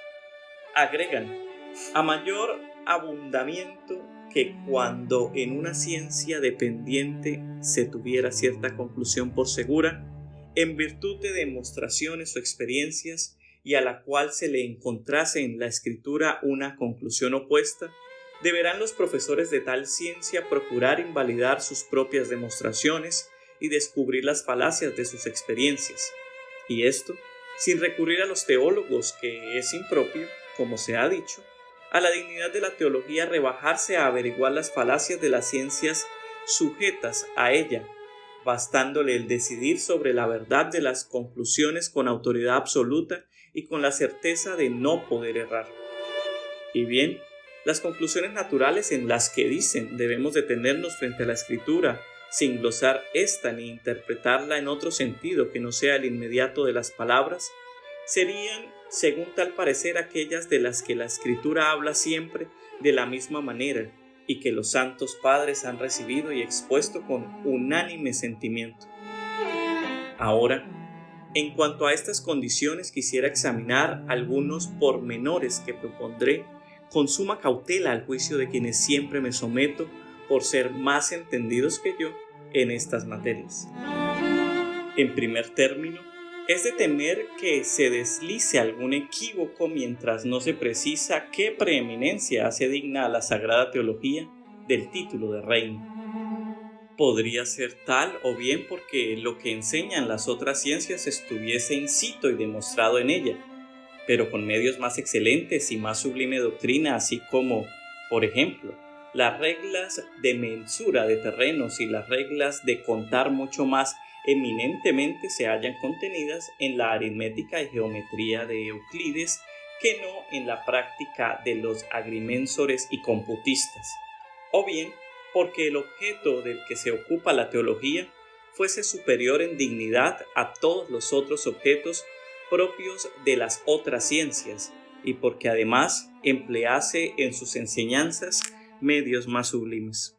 Agregan, a mayor abundamiento que cuando en una ciencia dependiente se tuviera cierta conclusión por segura, en virtud de demostraciones o experiencias, y a la cual se le encontrase en la escritura una conclusión opuesta, deberán los profesores de tal ciencia procurar invalidar sus propias demostraciones y descubrir las falacias de sus experiencias. Y esto, sin recurrir a los teólogos, que es impropio, como se ha dicho, a la dignidad de la teología rebajarse a averiguar las falacias de las ciencias sujetas a ella, bastándole el decidir sobre la verdad de las conclusiones con autoridad absoluta y con la certeza de no poder errar. Y bien, las conclusiones naturales en las que dicen debemos detenernos frente a la Escritura, sin glosar esta ni interpretarla en otro sentido que no sea el inmediato de las palabras, serían, según tal parecer, aquellas de las que la Escritura habla siempre de la misma manera y que los santos padres han recibido y expuesto con unánime sentimiento. Ahora, en cuanto a estas condiciones, quisiera examinar algunos pormenores que propondré con suma cautela al juicio de quienes siempre me someto por ser más entendidos que yo en estas materias. En primer término, es de temer que se deslice algún equívoco mientras no se precisa qué preeminencia hace digna a la Sagrada Teología del título de reino. Podría ser tal o bien porque lo que enseñan las otras ciencias estuviese incito y demostrado en ella, pero con medios más excelentes y más sublime doctrina, así como, por ejemplo, las reglas de mensura de terrenos y las reglas de contar mucho más eminentemente se hallan contenidas en la aritmética y geometría de Euclides que no en la práctica de los agrimensores y computistas, o bien porque el objeto del que se ocupa la teología fuese superior en dignidad a todos los otros objetos propios de las otras ciencias, y porque además emplease en sus enseñanzas medios más sublimes.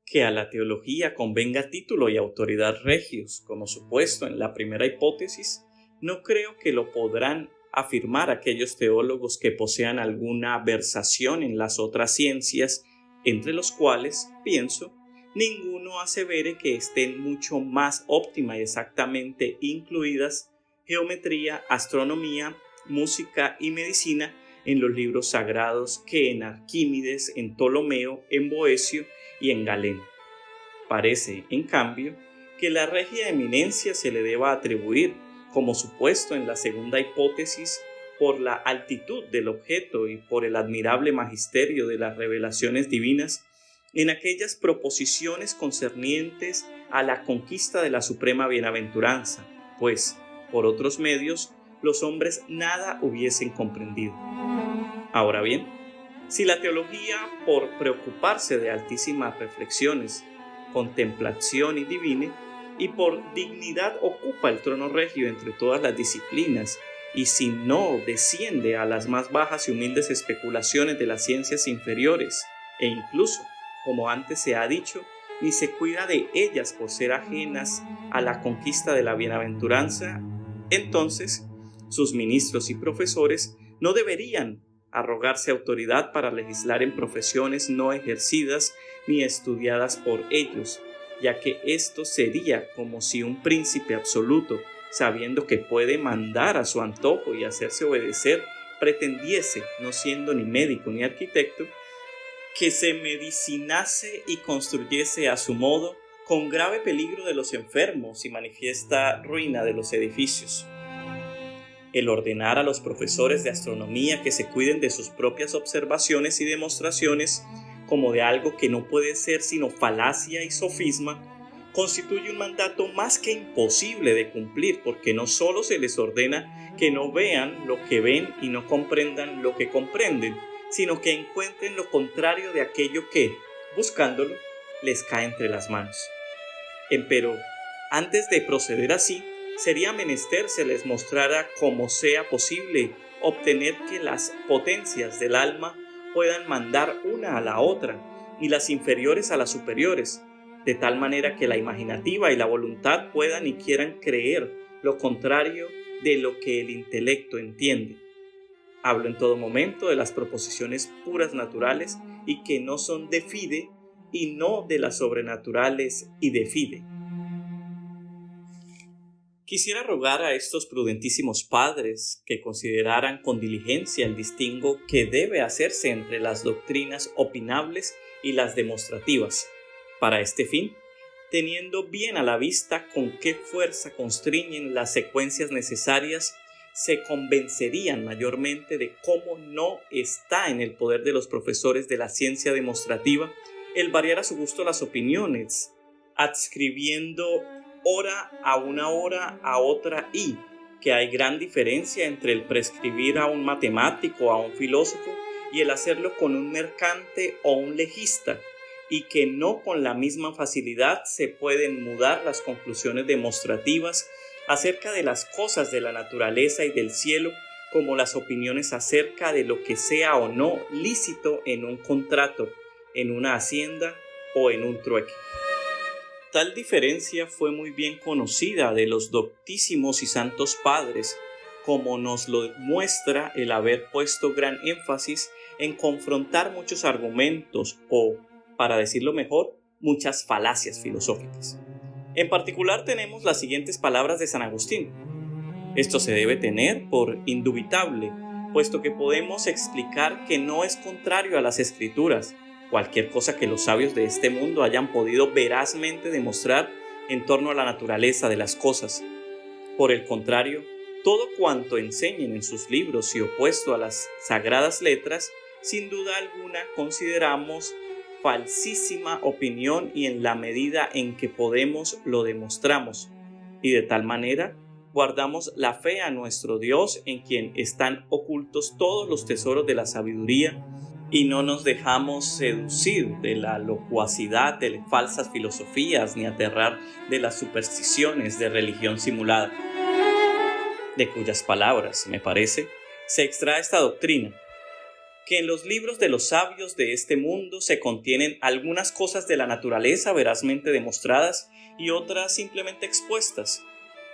Que a la teología convenga título y autoridad regios, como supuesto en la primera hipótesis, no creo que lo podrán afirmar aquellos teólogos que posean alguna versación en las otras ciencias, entre los cuales, pienso, ninguno asevere que estén mucho más óptima y exactamente incluidas geometría, astronomía, música y medicina en los libros sagrados que en Arquímedes, en Ptolomeo, en Boecio y en Galeno. Parece, en cambio, que la regia eminencia se le deba atribuir, como supuesto en la segunda hipótesis, por la altitud del objeto y por el admirable magisterio de las revelaciones divinas, en aquellas proposiciones concernientes a la conquista de la suprema bienaventuranza, pues, por otros medios, los hombres nada hubiesen comprendido. Ahora bien, si la teología, por preocuparse de altísimas reflexiones, contemplación y divine, y por dignidad ocupa el trono regio entre todas las disciplinas, y si no desciende a las más bajas y humildes especulaciones de las ciencias inferiores, e incluso, como antes se ha dicho, ni se cuida de ellas por ser ajenas a la conquista de la bienaventuranza, entonces sus ministros y profesores no deberían arrogarse autoridad para legislar en profesiones no ejercidas ni estudiadas por ellos, ya que esto sería como si un príncipe absoluto, sabiendo que puede mandar a su antojo y hacerse obedecer, pretendiese, no siendo ni médico ni arquitecto, que se medicinase y construyese a su modo, con grave peligro de los enfermos y manifiesta ruina de los edificios. El ordenar a los profesores de astronomía que se cuiden de sus propias observaciones y demostraciones como de algo que no puede ser sino falacia y sofisma, constituye un mandato más que imposible de cumplir, porque no solo se les ordena que no vean lo que ven y no comprendan lo que comprenden, sino que encuentren lo contrario de aquello que, buscándolo, les cae entre las manos. Empero, antes de proceder así, sería menester se les mostrara cómo sea posible obtener que las potencias del alma puedan mandar una a la otra y las inferiores a las superiores, de tal manera que la imaginativa y la voluntad puedan y quieran creer lo contrario de lo que el intelecto entiende. Hablo en todo momento de las proposiciones puras naturales y que no son de fide y no de las sobrenaturales y de fide. Quisiera rogar a estos prudentísimos padres que consideraran con diligencia el distingo que debe hacerse entre las doctrinas opinables y las demostrativas. Para este fin, teniendo bien a la vista con qué fuerza constriñen las secuencias necesarias, se convencerían mayormente de cómo no está en el poder de los profesores de la ciencia demostrativa el variar a su gusto las opiniones, adscribiendo hora a una hora a otra y que hay gran diferencia entre el prescribir a un matemático o a un filósofo y el hacerlo con un mercante o un legista, y que no con la misma facilidad se pueden mudar las conclusiones demostrativas acerca de las cosas de la naturaleza y del cielo como las opiniones acerca de lo que sea o no lícito en un contrato, en una hacienda o en un trueque. Tal diferencia fue muy bien conocida de los doctísimos y santos padres, como nos lo muestra el haber puesto gran énfasis en confrontar muchos argumentos o, para decirlo mejor, muchas falacias filosóficas. En particular tenemos las siguientes palabras de San Agustín. Esto se debe tener por indubitable, puesto que podemos explicar que no es contrario a las Escrituras, cualquier cosa que los sabios de este mundo hayan podido verazmente demostrar en torno a la naturaleza de las cosas. Por el contrario, todo cuanto enseñen en sus libros y opuesto a las sagradas letras, sin duda alguna consideramos falsísima opinión y en la medida en que podemos lo demostramos, y de tal manera guardamos la fe a nuestro Dios en quien están ocultos todos los tesoros de la sabiduría y no nos dejamos seducir de la locuacidad de falsas filosofías ni aterrar de las supersticiones de religión simulada, de cuyas palabras, me parece, se extrae esta doctrina, que en los libros de los sabios de este mundo se contienen algunas cosas de la naturaleza verazmente demostradas y otras simplemente expuestas,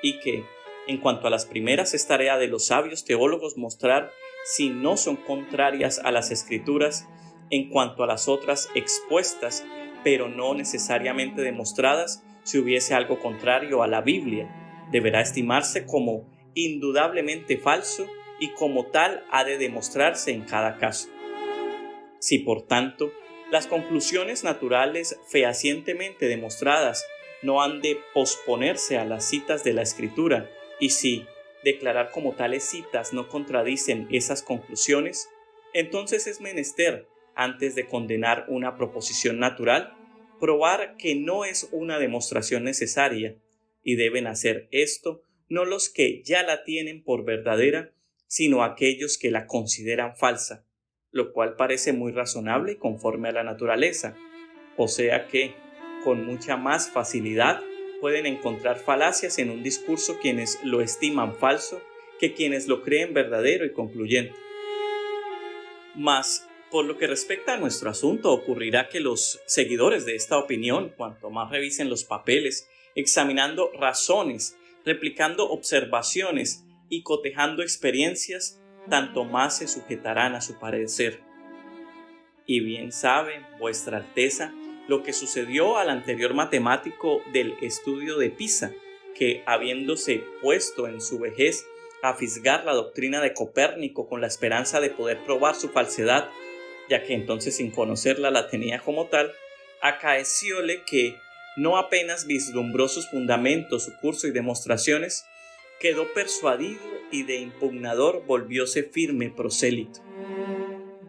y que, en cuanto a las primeras, es tarea de los sabios teólogos mostrar si no son contrarias a las Escrituras, en cuanto a las otras expuestas, pero no necesariamente demostradas, si hubiese algo contrario a la Biblia, deberá estimarse como indudablemente falso y como tal ha de demostrarse en cada caso. Si, por tanto, las conclusiones naturales fehacientemente demostradas no han de posponerse a las citas de la Escritura, y si declarar como tales citas no contradicen esas conclusiones, entonces es menester, antes de condenar una proposición natural, probar que no es una demostración necesaria, y deben hacer esto no los que ya la tienen por verdadera, sino aquellos que la consideran falsa, lo cual parece muy razonable y conforme a la naturaleza, o sea que, con mucha más facilidad, pueden encontrar falacias en un discurso quienes lo estiman falso que quienes lo creen verdadero y concluyente. Mas, por lo que respecta a nuestro asunto, ocurrirá que los seguidores de esta opinión, cuanto más revisen los papeles, examinando razones, replicando observaciones y cotejando experiencias, tanto más se sujetarán a su parecer. Y bien sabe vuestra Alteza lo que sucedió al anterior matemático del estudio de Pisa, que habiéndose puesto en su vejez a fisgar la doctrina de Copérnico con la esperanza de poder probar su falsedad, ya que entonces sin conocerla la tenía como tal, acaecióle que no apenas vislumbró sus fundamentos, su curso y demostraciones, quedó persuadido y de impugnador volvióse firme prosélito.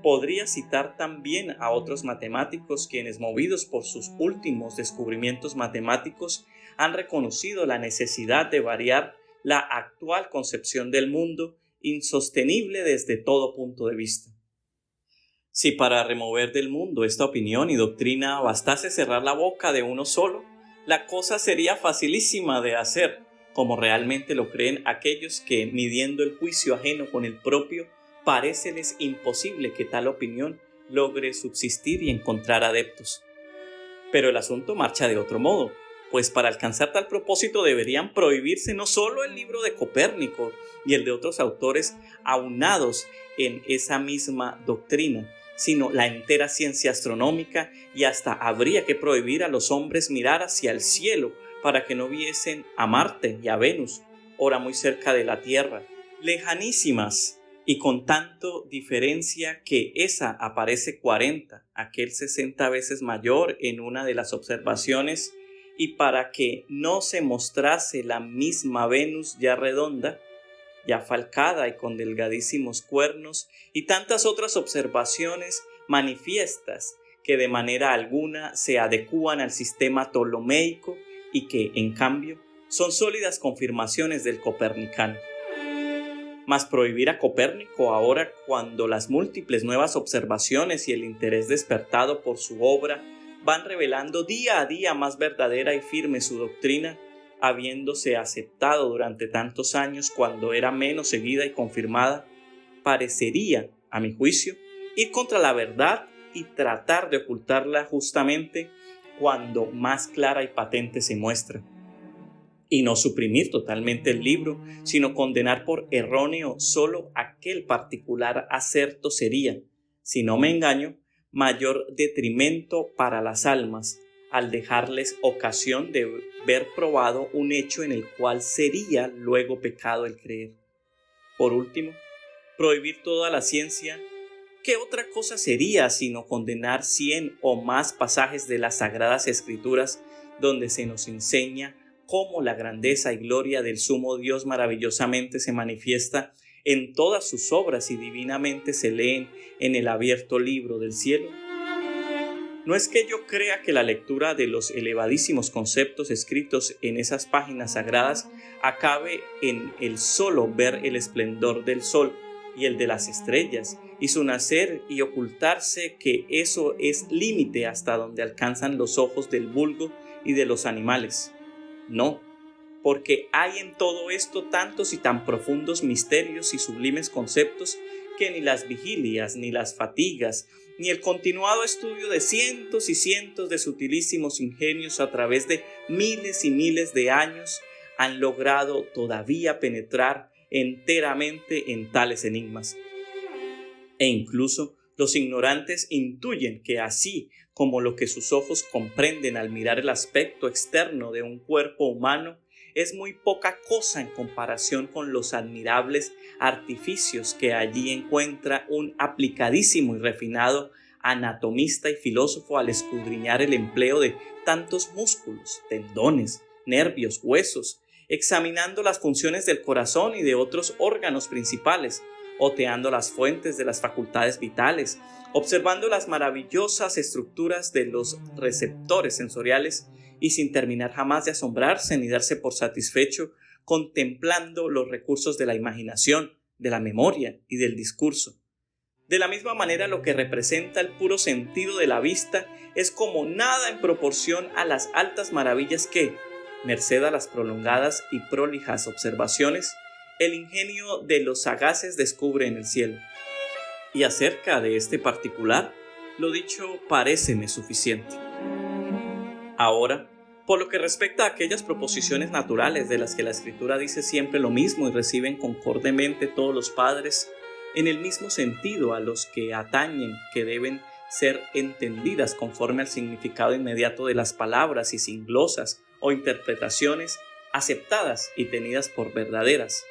Podría citar también a otros matemáticos quienes, movidos por sus últimos descubrimientos matemáticos, han reconocido la necesidad de variar la actual concepción del mundo, insostenible desde todo punto de vista. Si para remover del mundo esta opinión y doctrina bastase cerrar la boca de uno solo, la cosa sería facilísima de hacer, como realmente lo creen aquellos que, midiendo el juicio ajeno con el propio, paréceles imposible que tal opinión logre subsistir y encontrar adeptos. Pero el asunto marcha de otro modo, pues para alcanzar tal propósito deberían prohibirse no solo el libro de Copérnico y el de otros autores aunados en esa misma doctrina, sino la entera ciencia astronómica, y hasta habría que prohibir a los hombres mirar hacia el cielo para que no viesen a Marte y a Venus, ora muy cerca de la Tierra, lejanísimas, y con tanto diferencia que esa aparece 40, aquel 60 veces mayor en una de las observaciones, y para que no se mostrase la misma Venus ya redonda, ya falcada y con delgadísimos cuernos, y tantas otras observaciones manifiestas que de manera alguna se adecúan al sistema ptolomeico y que, en cambio, son sólidas confirmaciones del copernicano. Mas prohibir a Copérnico ahora, cuando las múltiples nuevas observaciones y el interés despertado por su obra van revelando día a día más verdadera y firme su doctrina, habiéndose aceptado durante tantos años cuando era menos seguida y confirmada, parecería, a mi juicio, ir contra la verdad y tratar de ocultarla justamente cuando más clara y patente se muestra. Y no suprimir totalmente el libro, sino condenar por erróneo solo aquel particular acerto sería, si no me engaño, mayor detrimento para las almas, al dejarles ocasión de ver probado un hecho en el cual sería luego pecado el creer. Por último, prohibir toda la ciencia. ¿Qué otra cosa sería sino condenar 100 o más pasajes de las Sagradas Escrituras donde se nos enseña cómo la grandeza y gloria del sumo Dios maravillosamente se manifiesta en todas sus obras y divinamente se leen en el abierto libro del cielo? No es que yo crea que la lectura de los elevadísimos conceptos escritos en esas páginas sagradas acabe en el solo ver el esplendor del sol y el de las estrellas y su nacer y ocultarse, que eso es límite hasta donde alcanzan los ojos del vulgo y de los animales. No, porque hay en todo esto tantos y tan profundos misterios y sublimes conceptos que ni las vigilias, ni las fatigas, ni el continuado estudio de cientos y cientos de sutilísimos ingenios a través de miles y miles de años han logrado todavía penetrar enteramente en tales enigmas. E incluso los ignorantes intuyen que así como lo que sus ojos comprenden al mirar el aspecto externo de un cuerpo humano es muy poca cosa en comparación con los admirables artificios que allí encuentra un aplicadísimo y refinado anatomista y filósofo al escudriñar el empleo de tantos músculos, tendones, nervios, huesos, examinando las funciones del corazón y de otros órganos principales, oteando las fuentes de las facultades vitales, observando las maravillosas estructuras de los receptores sensoriales y sin terminar jamás de asombrarse ni darse por satisfecho, contemplando los recursos de la imaginación, de la memoria y del discurso. De la misma manera, lo que representa el puro sentido de la vista es como nada en proporción a las altas maravillas que, merced a las prolongadas y prolijas observaciones, el ingenio de los sagaces descubre en el cielo. Y acerca de este particular, lo dicho paréceme suficiente. Ahora, por lo que respecta a aquellas proposiciones naturales de las que la Escritura dice siempre lo mismo y reciben concordemente todos los padres, en el mismo sentido a los que atañen, que deben ser entendidas conforme al significado inmediato de las palabras y sin glosas o interpretaciones, aceptadas y tenidas por verdaderas,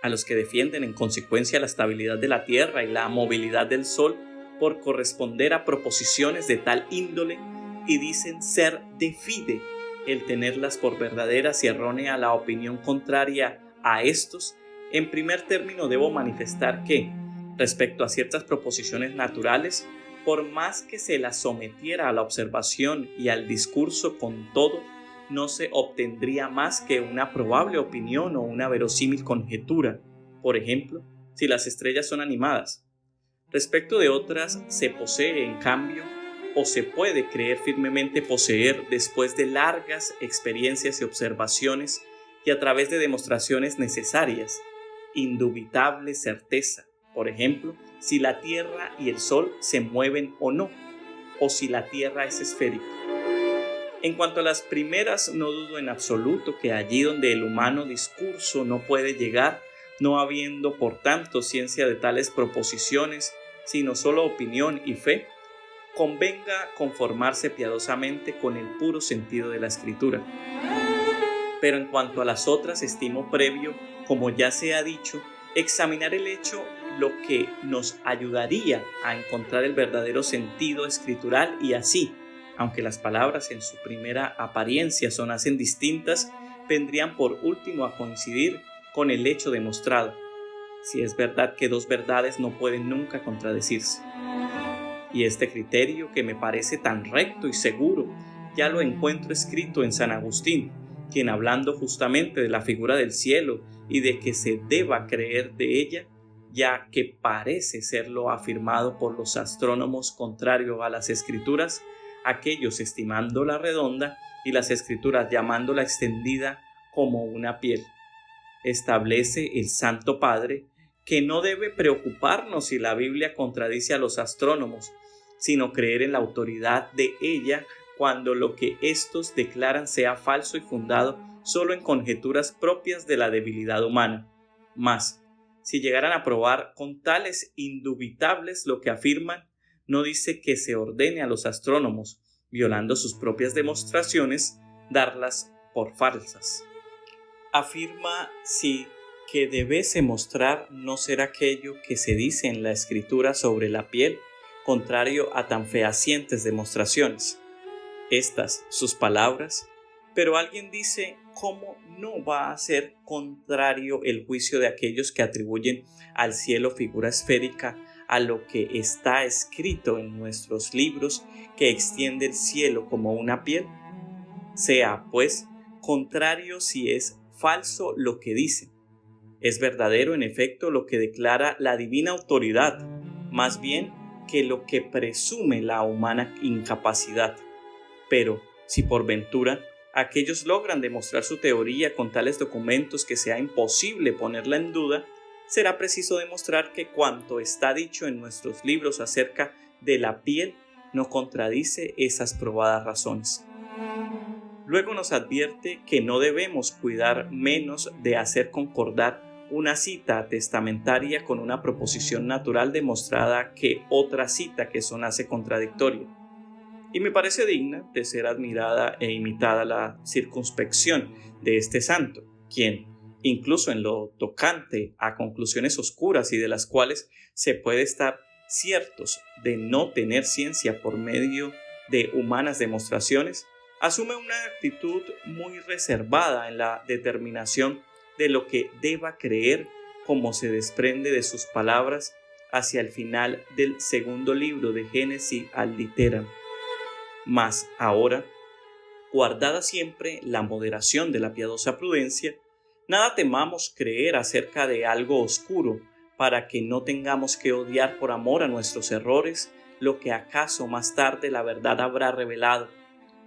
a los que defienden en consecuencia la estabilidad de la tierra y la movilidad del sol por corresponder a proposiciones de tal índole y dicen ser de fide el tenerlas por verdaderas y errónea la opinión contraria a estos, en primer término debo manifestar que, respecto a ciertas proposiciones naturales, por más que se las sometiera a la observación y al discurso con todo, no se obtendría más que una probable opinión o una verosímil conjetura, por ejemplo, si las estrellas son animadas. Respecto de otras, se posee, en cambio, o se puede creer firmemente poseer después de largas experiencias y observaciones y a través de demostraciones necesarias, indubitable certeza, por ejemplo, si la Tierra y el Sol se mueven o no, o si la Tierra es esférica. En cuanto a las primeras, no dudo en absoluto que allí donde el humano discurso no puede llegar, no habiendo por tanto ciencia de tales proposiciones, sino solo opinión y fe, convenga conformarse piadosamente con el puro sentido de la Escritura. Pero en cuanto a las otras, estimo previo, como ya se ha dicho, examinar el hecho, lo que nos ayudaría a encontrar el verdadero sentido escritural, y así, aunque las palabras en su primera apariencia sonasen distintas, vendrían por último a coincidir con el hecho demostrado, si es verdad que dos verdades no pueden nunca contradecirse. Y este criterio, que me parece tan recto y seguro, ya lo encuentro escrito en San Agustín, quien, hablando justamente de la figura del cielo y de que se deba creer de ella, ya que parece serlo afirmado por los astrónomos contrario a las escrituras, aquellos estimándola redonda y las escrituras llamándola extendida como una piel. Establece el Santo Padre que no debe preocuparnos si la Biblia contradice a los astrónomos, sino creer en la autoridad de ella cuando lo que éstos declaran sea falso y fundado solo en conjeturas propias de la debilidad humana. Mas, si llegaran a probar con tales indubitables lo que afirman, no dice que se ordene a los astrónomos, violando sus propias demostraciones, darlas por falsas. Afirma sí que debese mostrar no ser aquello que se dice en la Escritura sobre la piel, contrario a tan fehacientes demostraciones. Estas sus palabras, pero alguien dice: ¿cómo no va a ser contrario el juicio de aquellos que atribuyen al cielo figura esférica a lo que está escrito en nuestros libros, que extiende el cielo como una piel? Sea, pues, contrario si es falso lo que dice. Es verdadero, en efecto, lo que declara la divina autoridad, más bien que lo que presume la humana incapacidad. Pero, si por ventura aquellos logran demostrar su teoría con tales documentos que sea imposible ponerla en duda, será preciso demostrar que cuanto está dicho en nuestros libros acerca de la piel no contradice esas probadas razones. Luego nos advierte que no debemos cuidar menos de hacer concordar una cita testamentaria con una proposición natural demostrada que otra cita que sonase contradictoria. Y me parece digna de ser admirada e imitada la circunspección de este santo, quien, incluso en lo tocante a conclusiones oscuras y de las cuales se puede estar ciertos de no tener ciencia por medio de humanas demostraciones, asume una actitud muy reservada en la determinación de lo que deba creer, como se desprende de sus palabras hacia el final del segundo libro de Génesis ad Literam. Mas ahora, guardada siempre la moderación de la piadosa prudencia, nada temamos creer acerca de algo oscuro, para que no tengamos que odiar por amor a nuestros errores lo que acaso más tarde la verdad habrá revelado,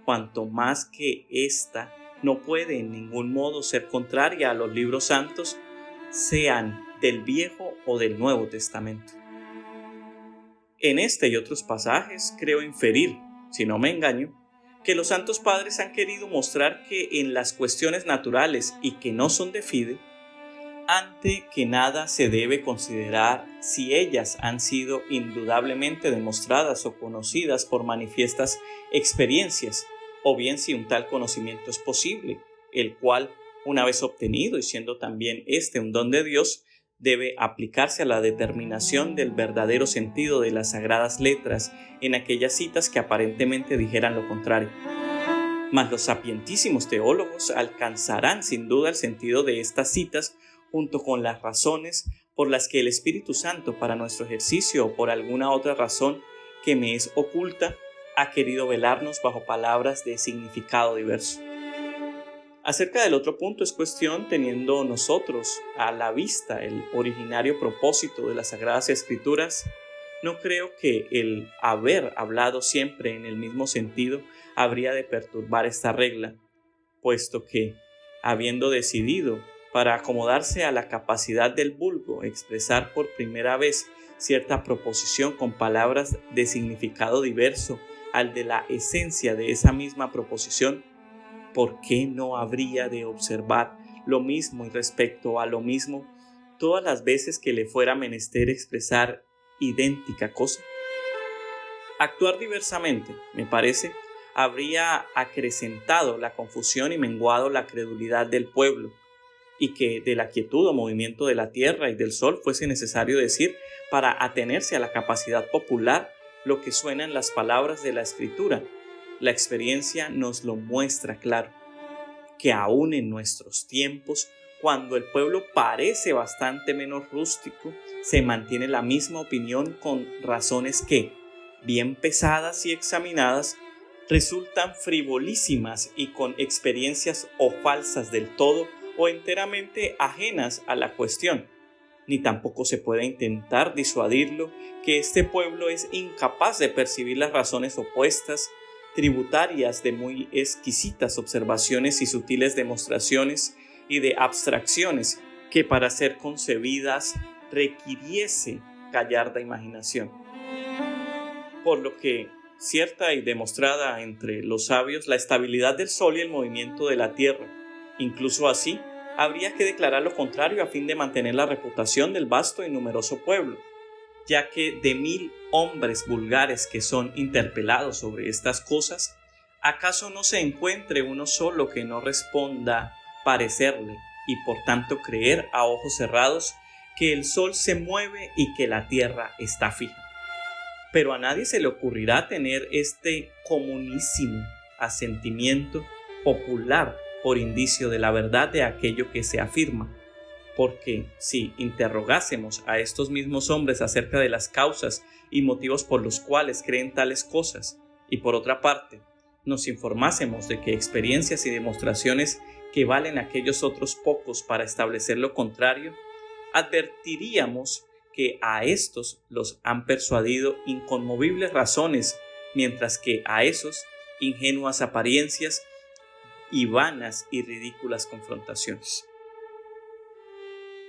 cuanto más que ésta no puede en ningún modo ser contraria a los libros santos, sean del Viejo o del Nuevo Testamento. En este y otros pasajes creo inferir, si no me engaño, que los santos padres han querido mostrar que en las cuestiones naturales y que no son de fide, ante que nada se debe considerar si ellas han sido indudablemente demostradas o conocidas por manifiestas experiencias, o bien si un tal conocimiento es posible, el cual, una vez obtenido y siendo también este un don de Dios, debe aplicarse a la determinación del verdadero sentido de las sagradas letras en aquellas citas que aparentemente dijeran lo contrario. Mas los sapientísimos teólogos alcanzarán sin duda el sentido de estas citas junto con las razones por las que el Espíritu Santo, para nuestro ejercicio o por alguna otra razón que me es oculta, ha querido velarnos bajo palabras de significado diverso. Acerca del otro punto es cuestión, teniendo nosotros a la vista el originario propósito de las Sagradas Escrituras, no creo que el haber hablado siempre en el mismo sentido habría de perturbar esta regla, puesto que, habiendo decidido, para acomodarse a la capacidad del vulgo, expresar por primera vez cierta proposición con palabras de significado diverso al de la esencia de esa misma proposición, ¿por qué no habría de observar lo mismo y respecto a lo mismo todas las veces que le fuera menester expresar idéntica cosa? Actuar diversamente, me parece, habría acrecentado la confusión y menguado la credulidad del pueblo, y que de la quietud o movimiento de la tierra y del sol fuese necesario decir, para atenerse a la capacidad popular, lo que suenan las palabras de la Escritura. La experiencia nos lo muestra claro, que aún en nuestros tiempos, cuando el pueblo parece bastante menos rústico, se mantiene la misma opinión con razones que, bien pesadas y examinadas, resultan frivolísimas y con experiencias o falsas del todo o enteramente ajenas a la cuestión. Ni tampoco se puede intentar disuadirlo que este pueblo es incapaz de percibir las razones opuestas, tributarias de muy exquisitas observaciones y sutiles demostraciones y de abstracciones que para ser concebidas requiriese gallarda imaginación. Por lo que, cierta y demostrada entre los sabios la estabilidad del sol y el movimiento de la tierra, incluso así, habría que declarar lo contrario a fin de mantener la reputación del vasto y numeroso pueblo, ya que de 1000 hombres vulgares que son interpelados sobre estas cosas, ¿acaso no se encuentre uno solo que no responda parecerle y por tanto creer a ojos cerrados que el sol se mueve y que la tierra está fija? Pero a nadie se le ocurrirá tener este comunísimo asentimiento popular por indicio de la verdad de aquello que se afirma, porque si interrogásemos a estos mismos hombres acerca de las causas y motivos por los cuales creen tales cosas, y por otra parte, nos informásemos de que experiencias y demostraciones que valen aquellos otros pocos para establecer lo contrario, advertiríamos que a estos los han persuadido inconmovibles razones, mientras que a esos ingenuas apariencias y vanas y ridículas confrontaciones.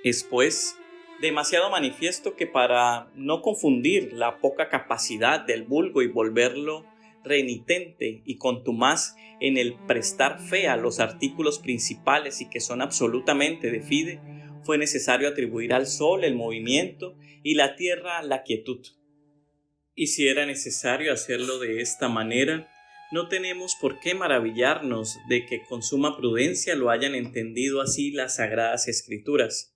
Es pues demasiado manifiesto que para no confundir la poca capacidad del vulgo y volverlo renitente y contumaz en el prestar fe a los artículos principales y que son absolutamente de fide, fue necesario atribuir al sol el movimiento y la tierra la quietud. Y si era necesario hacerlo de esta manera, no tenemos por qué maravillarnos de que con suma prudencia lo hayan entendido así las Sagradas Escrituras.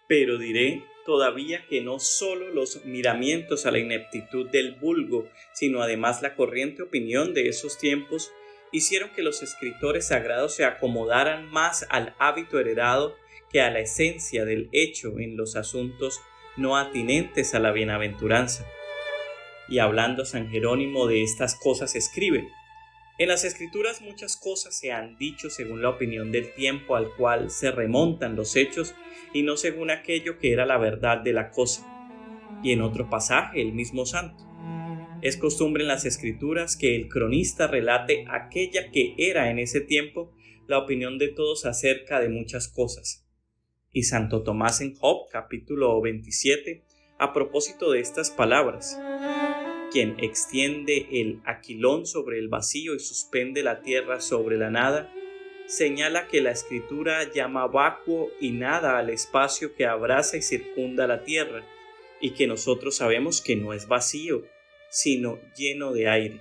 Pero diré todavía que no solo los miramientos a la ineptitud del vulgo, sino además la corriente opinión de esos tiempos, hicieron que los escritores sagrados se acomodaran más al hábito heredado que a la esencia del hecho en los asuntos no atinentes a la bienaventuranza. Y hablando San Jerónimo de estas cosas escribe: en las Escrituras muchas cosas se han dicho según la opinión del tiempo al cual se remontan los hechos y no según aquello que era la verdad de la cosa. Y en otro pasaje el mismo santo: es costumbre en las Escrituras que el cronista relate aquella que era en ese tiempo la opinión de todos acerca de muchas cosas. Y Santo Tomás en Job capítulo 27, a propósito de estas palabras: quien extiende el aquilón sobre el vacío y suspende la tierra sobre la nada, señala que la Escritura llama vacuo y nada al espacio que abraza y circunda la tierra, y que nosotros sabemos que no es vacío, sino lleno de aire.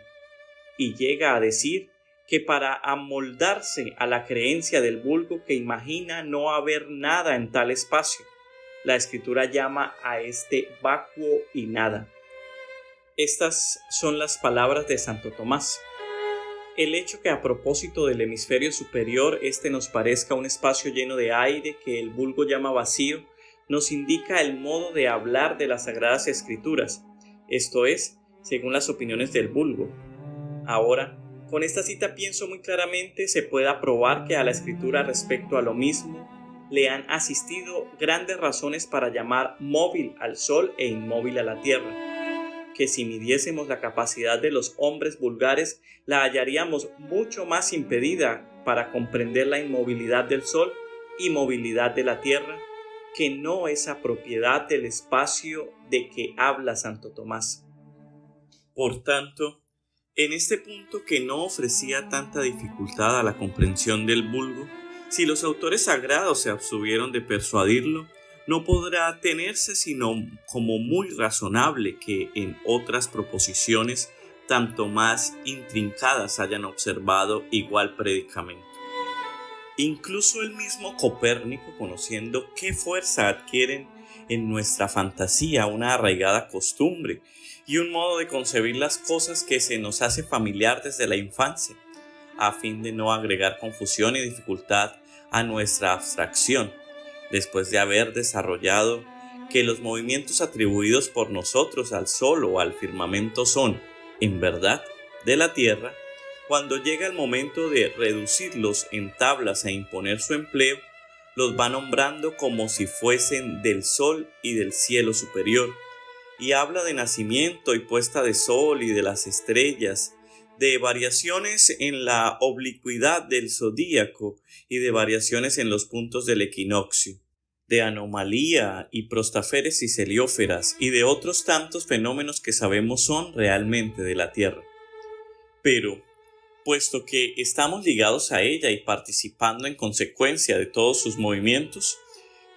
Y llega a decir que para amoldarse a la creencia del vulgo que imagina no haber nada en tal espacio, la Escritura llama a este vacuo y nada. Estas son las palabras de Santo Tomás. El hecho que a propósito del hemisferio superior nos parezca un espacio lleno de aire que el vulgo llama vacío, nos indica el modo de hablar de las Sagradas Escrituras, esto es, según las opiniones del vulgo. Ahora, con esta cita pienso muy claramente se puede probar que a la Escritura respecto a lo mismo le han asistido grandes razones para llamar móvil al sol e inmóvil a la tierra, que si midiésemos la capacidad de los hombres vulgares, la hallaríamos mucho más impedida para comprender la inmovilidad del sol y movilidad de la tierra, que no esa propiedad del espacio de que habla Santo Tomás. Por tanto, en este punto que no ofrecía tanta dificultad a la comprensión del vulgo, si los autores sagrados se abstuvieron de persuadirlo, no podrá tenerse sino como muy razonable que en otras proposiciones tanto más intrincadas hayan observado igual predicamento. Incluso el mismo Copérnico, conociendo qué fuerza adquieren en nuestra fantasía una arraigada costumbre y un modo de concebir las cosas que se nos hace familiar desde la infancia, a fin de no agregar confusión y dificultad a nuestra abstracción, después de haber desarrollado que los movimientos atribuidos por nosotros al sol o al firmamento son, en verdad, de la tierra, cuando llega el momento de reducirlos en tablas e imponer su empleo, los va nombrando como si fuesen del sol y del cielo superior, y habla de nacimiento y puesta de sol y de las estrellas, de variaciones en la oblicuidad del zodíaco y de variaciones en los puntos del equinoccio, de anomalía y prostáferes y helióferas y de otros tantos fenómenos que sabemos son realmente de la Tierra. Pero, puesto que estamos ligados a ella y participando en consecuencia de todos sus movimientos,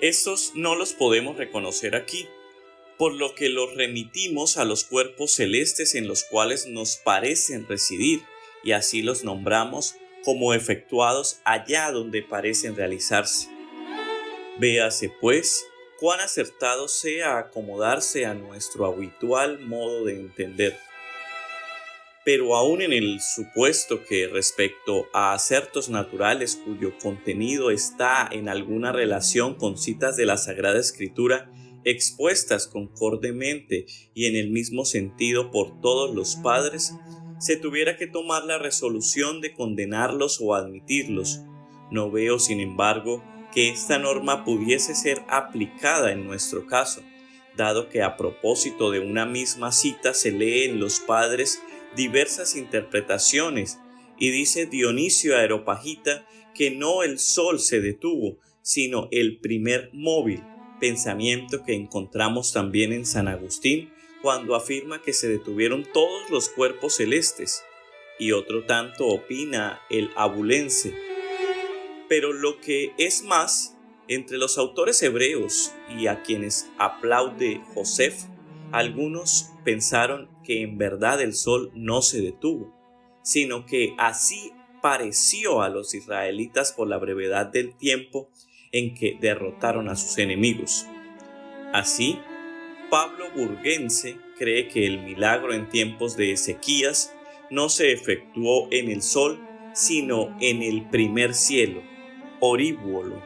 estos no los podemos reconocer aquí, por lo que los remitimos a los cuerpos celestes en los cuales nos parecen residir, y así los nombramos como efectuados allá donde parecen realizarse. Véase, pues, cuán acertado sea acomodarse a nuestro habitual modo de entender. Pero aún en el supuesto que respecto a acertos naturales cuyo contenido está en alguna relación con citas de la Sagrada Escritura expuestas concordemente y en el mismo sentido por todos los padres, se tuviera que tomar la resolución de condenarlos o admitirlos, no veo, sin embargo, que esta norma pudiese ser aplicada en nuestro caso, dado que a propósito de una misma cita se lee en los padres diversas interpretaciones, y dice Dionisio Areopagita que no el sol se detuvo, sino el primer móvil, pensamiento que encontramos también en San Agustín cuando afirma que se detuvieron todos los cuerpos celestes, y otro tanto opina el abulense. Pero lo que es más, entre los autores hebreos y a quienes aplaude Joseph, algunos pensaron que en verdad el sol no se detuvo, sino que así pareció a los israelitas por la brevedad del tiempo en que derrotaron a sus enemigos. Así, Pablo Burgense cree que el milagro en tiempos de Ezequías no se efectuó en el sol, sino en el primer cielo, Oríbulo.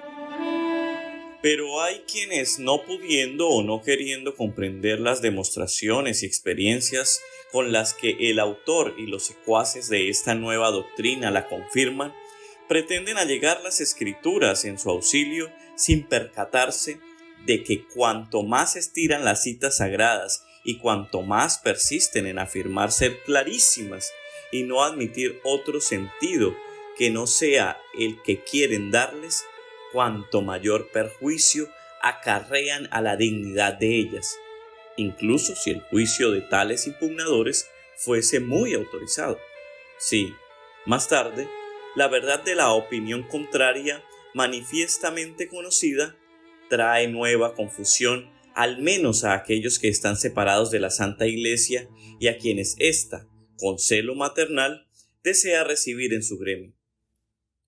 Pero hay quienes, no pudiendo o no queriendo comprender las demostraciones y experiencias con las que el autor y los secuaces de esta nueva doctrina la confirman, pretenden allegar las escrituras en su auxilio sin percatarse de que cuanto más estiran las citas sagradas y cuanto más persisten en afirmar ser clarísimas y no admitir otro sentido que no sea el que quieren darles, cuanto mayor perjuicio acarrean a la dignidad de ellas, incluso si el juicio de tales impugnadores fuese muy autorizado. Sí, más tarde, la verdad de la opinión contraria, manifiestamente conocida, trae nueva confusión, al menos a aquellos que están separados de la Santa Iglesia y a quienes ésta, con celo maternal, desea recibir en su gremio.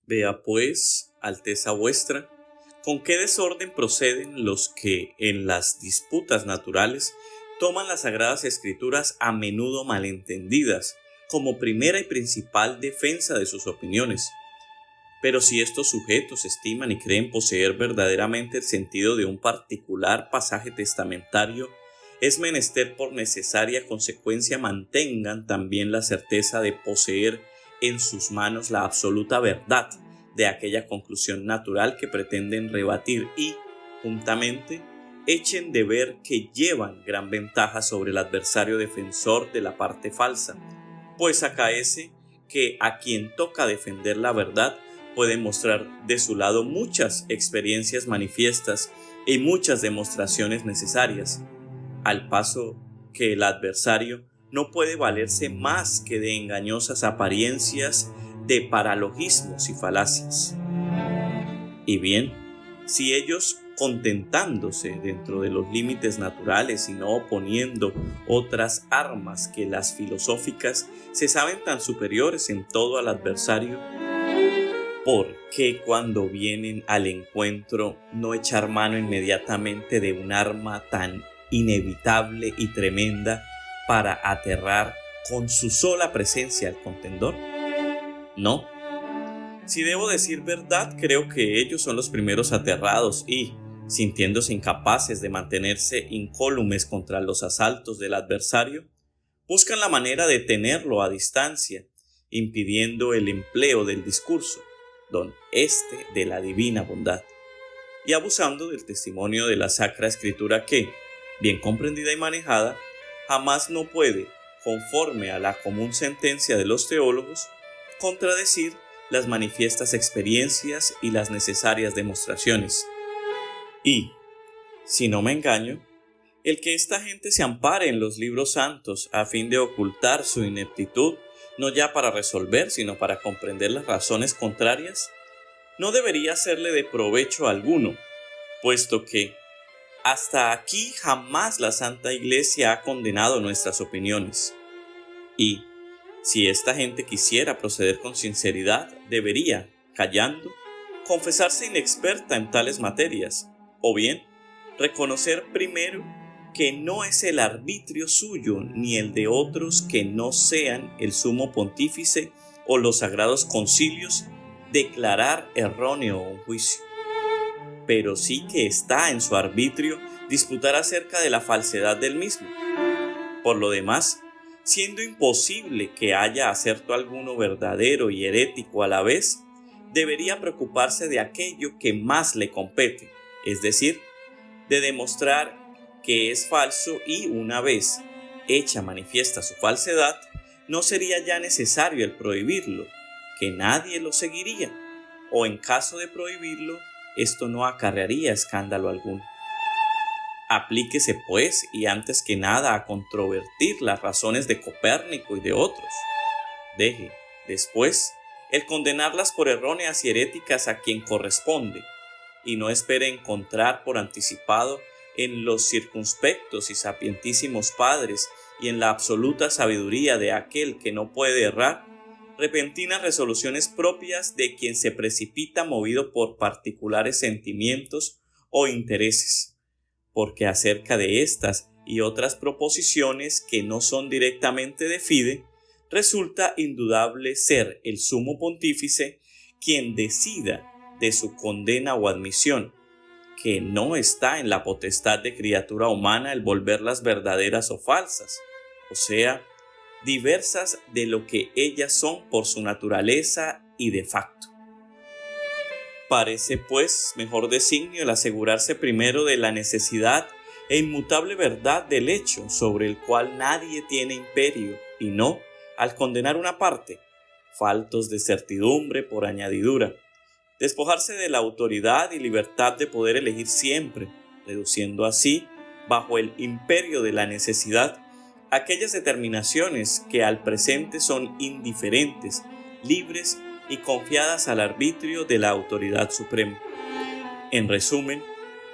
Vea pues, Alteza vuestra, con qué desorden proceden los que en las disputas naturales toman las Sagradas Escrituras a menudo malentendidas como primera y principal defensa de sus opiniones. Pero si estos sujetos estiman y creen poseer verdaderamente el sentido de un particular pasaje testamentario, es menester por necesaria consecuencia mantengan también la certeza de poseer en sus manos la absoluta verdad de aquella conclusión natural que pretenden rebatir y, juntamente, echen de ver que llevan gran ventaja sobre el adversario defensor de la parte falsa, pues acaece que a quien toca defender la verdad puede mostrar de su lado muchas experiencias manifiestas y muchas demostraciones necesarias, al paso que el adversario no puede valerse más que de engañosas apariencias, de paralogismos y falacias. Y bien, si ellos contentándose dentro de los límites naturales y no oponiendo otras armas que las filosóficas se saben tan superiores en todo al adversario, ¿por qué cuando vienen al encuentro no echar mano inmediatamente de un arma tan inevitable y tremenda para aterrar con su sola presencia al contendor? No. Si debo decir verdad, creo que ellos son los primeros aterrados y, sintiéndose incapaces de mantenerse incólumes contra los asaltos del adversario, buscan la manera de tenerlo a distancia, impidiendo el empleo del discurso, don este de la divina bondad, y abusando del testimonio de la Sacra Escritura que, bien comprendida y manejada, jamás no puede, conforme a la común sentencia de los teólogos, contradecir las manifiestas experiencias y las necesarias demostraciones. Y, si no me engaño, el que esta gente se ampare en los libros santos a fin de ocultar su ineptitud, no ya para resolver, sino para comprender las razones contrarias, no debería serle de provecho alguno, puesto que hasta aquí jamás la Santa Iglesia ha condenado nuestras opiniones. Y, si esta gente quisiera proceder con sinceridad, debería, callando, confesarse inexperta en tales materias, o bien, reconocer primero que no es el arbitrio suyo ni el de otros que no sean el sumo pontífice o los sagrados concilios declarar erróneo un juicio, pero sí que está en su arbitrio disputar acerca de la falsedad del mismo. Por lo demás, siendo imposible que haya acerto alguno verdadero y herético a la vez, debería preocuparse de aquello que más le compete, es decir, de demostrar que es falso y, una vez hecha manifiesta su falsedad, no sería ya necesario el prohibirlo, que nadie lo seguiría, o en caso de prohibirlo, esto no acarrearía escándalo alguno. Aplíquese pues, y antes que nada, a controvertir las razones de Copérnico y de otros. Deje, después, el condenarlas por erróneas y heréticas a quien corresponde, y no espere encontrar por anticipado en los circunspectos y sapientísimos padres y en la absoluta sabiduría de aquel que no puede errar, repentinas resoluciones propias de quien se precipita movido por particulares sentimientos o intereses, porque acerca de estas y otras proposiciones que no son directamente de fide, resulta indudable ser el sumo pontífice quien decida de su condena o admisión, que no está en la potestad de criatura humana el volverlas verdaderas o falsas, o sea, diversas de lo que ellas son por su naturaleza y de facto. Parece, pues, mejor designio el asegurarse primero de la necesidad e inmutable verdad del hecho sobre el cual nadie tiene imperio, y no, al condenar una parte, faltos de certidumbre por añadidura, despojarse de la autoridad y libertad de poder elegir siempre, reduciendo así, bajo el imperio de la necesidad, aquellas determinaciones que al presente son indiferentes, libres y confiadas al arbitrio de la autoridad suprema. En resumen,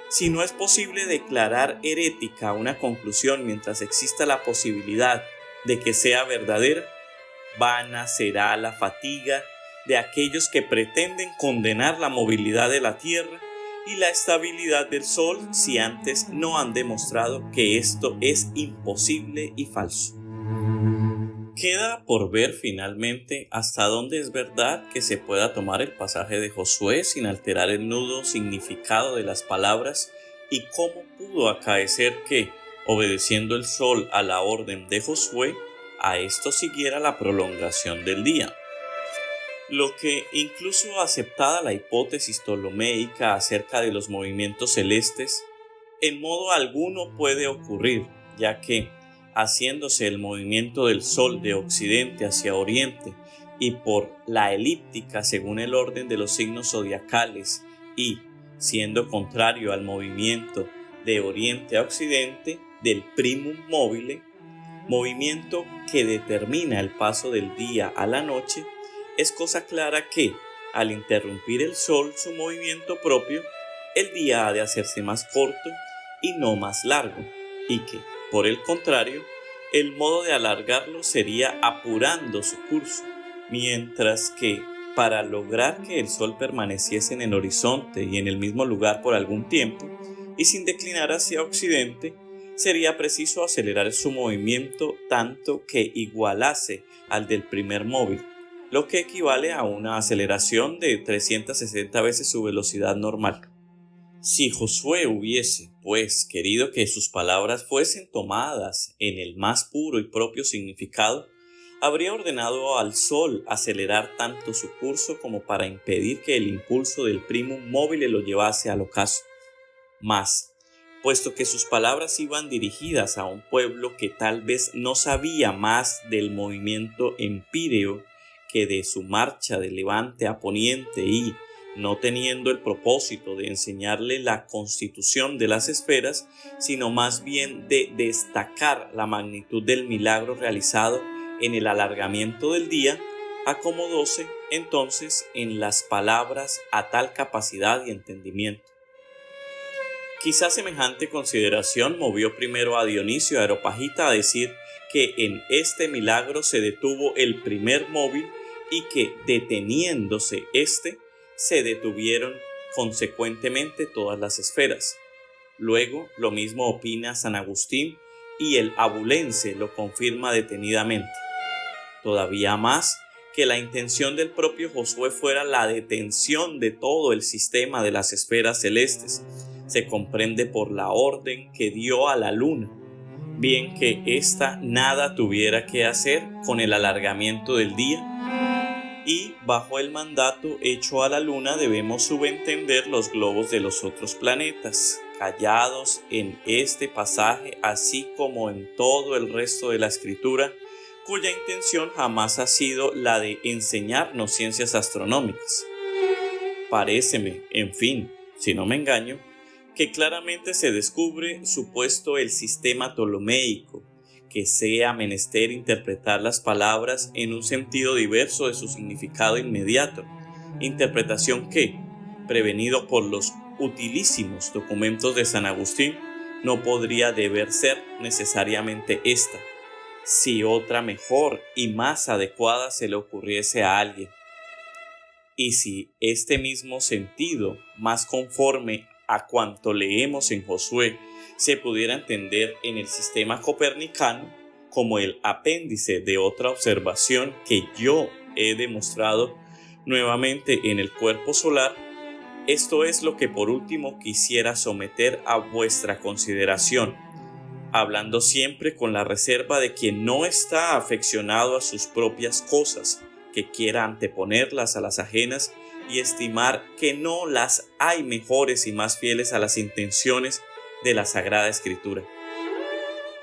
si no es posible declarar herética una conclusión mientras exista la posibilidad de que sea verdadera, vana será la fatiga de aquellos que pretenden condenar la movilidad de la Tierra y la estabilidad del Sol si antes no han demostrado que esto es imposible y falso. Queda por ver finalmente hasta dónde es verdad que se pueda tomar el pasaje de Josué sin alterar el nudo significado de las palabras y cómo pudo acaecer que, obedeciendo el sol a la orden de Josué, a esto siguiera la prolongación del día. Lo que, incluso aceptada la hipótesis ptolomeica acerca de los movimientos celestes, en modo alguno puede ocurrir, ya que, haciéndose el movimiento del Sol de occidente hacia oriente y por la elíptica según el orden de los signos zodiacales y, siendo contrario al movimiento de oriente a occidente del primum mobile, movimiento que determina el paso del día a la noche, es cosa clara que, al interrumpir el Sol su movimiento propio, el día ha de hacerse más corto y no más largo, y que, por el contrario, el modo de alargarlo sería apurando su curso, mientras que, para lograr que el sol permaneciese en el horizonte y en el mismo lugar por algún tiempo, y sin declinar hacia occidente, sería preciso acelerar su movimiento tanto que igualase al del primer móvil, lo que equivale a una aceleración de 360 veces su velocidad normal. Si Josué hubiese, pues, querido que sus palabras fuesen tomadas en el más puro y propio significado, habría ordenado al Sol acelerar tanto su curso como para impedir que el impulso del primum mobile lo llevase al ocaso. Mas, puesto que sus palabras iban dirigidas a un pueblo que tal vez no sabía más del movimiento empíreo que de su marcha de levante a poniente y, no teniendo el propósito de enseñarle la constitución de las esferas, sino más bien de destacar la magnitud del milagro realizado en el alargamiento del día, acomodóse entonces en las palabras a tal capacidad y entendimiento. Quizá semejante consideración movió primero a Dionisio Areopagita a decir que en este milagro se detuvo el primer móvil y que, deteniéndose éste, se detuvieron consecuentemente todas las esferas. Luego, lo mismo opina San Agustín y el abulense lo confirma detenidamente. Todavía más, que la intención del propio Josué fuera la detención de todo el sistema de las esferas celestes, se comprende por la orden que dio a la luna, bien que ésta nada tuviera que hacer con el alargamiento del día, y bajo el mandato hecho a la luna debemos subentender los globos de los otros planetas, callados en este pasaje así como en todo el resto de la escritura, cuya intención jamás ha sido la de enseñarnos ciencias astronómicas. Paréceme, en fin, si no me engaño, que claramente se descubre supuesto el sistema ptolomeico, que sea menester interpretar las palabras en un sentido diverso de su significado inmediato, interpretación que, prevenido por los utilísimos documentos de San Agustín, no podría deber ser necesariamente esta, si otra mejor y más adecuada se le ocurriese a alguien. Y si este mismo sentido, más conforme a cuanto leemos en Josué, se pudiera entender en el sistema copernicano como el apéndice de otra observación que yo he demostrado nuevamente en el cuerpo solar, esto es lo que por último quisiera someter a vuestra consideración, hablando siempre con la reserva de quien no está afeccionado a sus propias cosas, que quiera anteponerlas a las ajenas y estimar que no las hay mejores y más fieles a las intenciones de la Sagrada Escritura.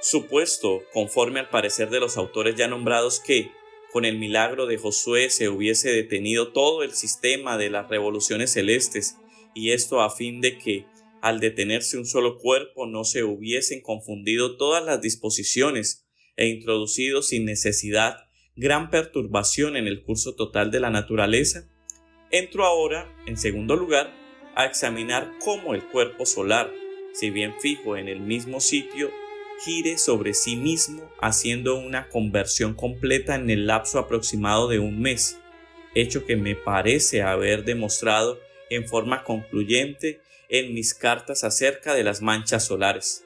Supuesto, conforme al parecer de los autores ya nombrados, que con el milagro de Josué se hubiese detenido todo el sistema de las revoluciones celestes, y esto a fin de que, al detenerse un solo cuerpo, no se hubiesen confundido todas las disposiciones e introducido sin necesidad gran perturbación en el curso total de la naturaleza, entro ahora, en segundo lugar, a examinar cómo el cuerpo solar, si bien fijo en el mismo sitio, gire sobre sí mismo haciendo una conversión completa en el lapso aproximado de un mes, hecho que me parece haber demostrado en forma concluyente en mis cartas acerca de las manchas solares.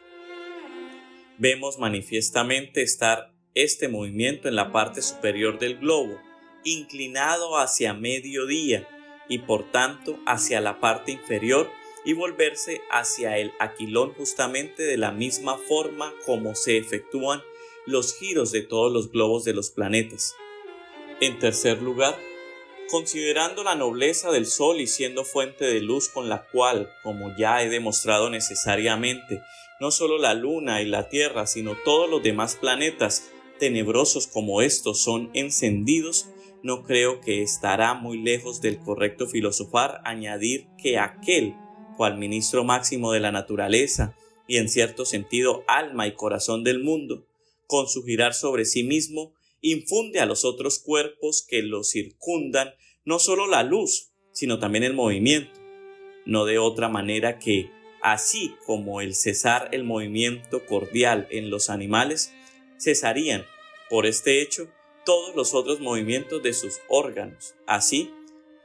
Vemos manifiestamente estar este movimiento en la parte superior del globo, inclinado hacia mediodía y por tanto hacia la parte inferior, y volverse hacia el aquilón justamente de la misma forma como se efectúan los giros de todos los globos de los planetas. En tercer lugar, considerando la nobleza del Sol y siendo fuente de luz con la cual, como ya he demostrado necesariamente, no solo la Luna y la Tierra, sino todos los demás planetas, tenebrosos como estos, son encendidos, no creo que estará muy lejos del correcto filosofar añadir que aquel, cual ministro máximo de la naturaleza y en cierto sentido alma y corazón del mundo, con su girar sobre sí mismo, infunde a los otros cuerpos que lo circundan no solo la luz, sino también el movimiento. no de otra manera que, así como el cesar el movimiento cordial en los animales, cesarían, por este hecho, todos los otros movimientos de sus órganos. Así,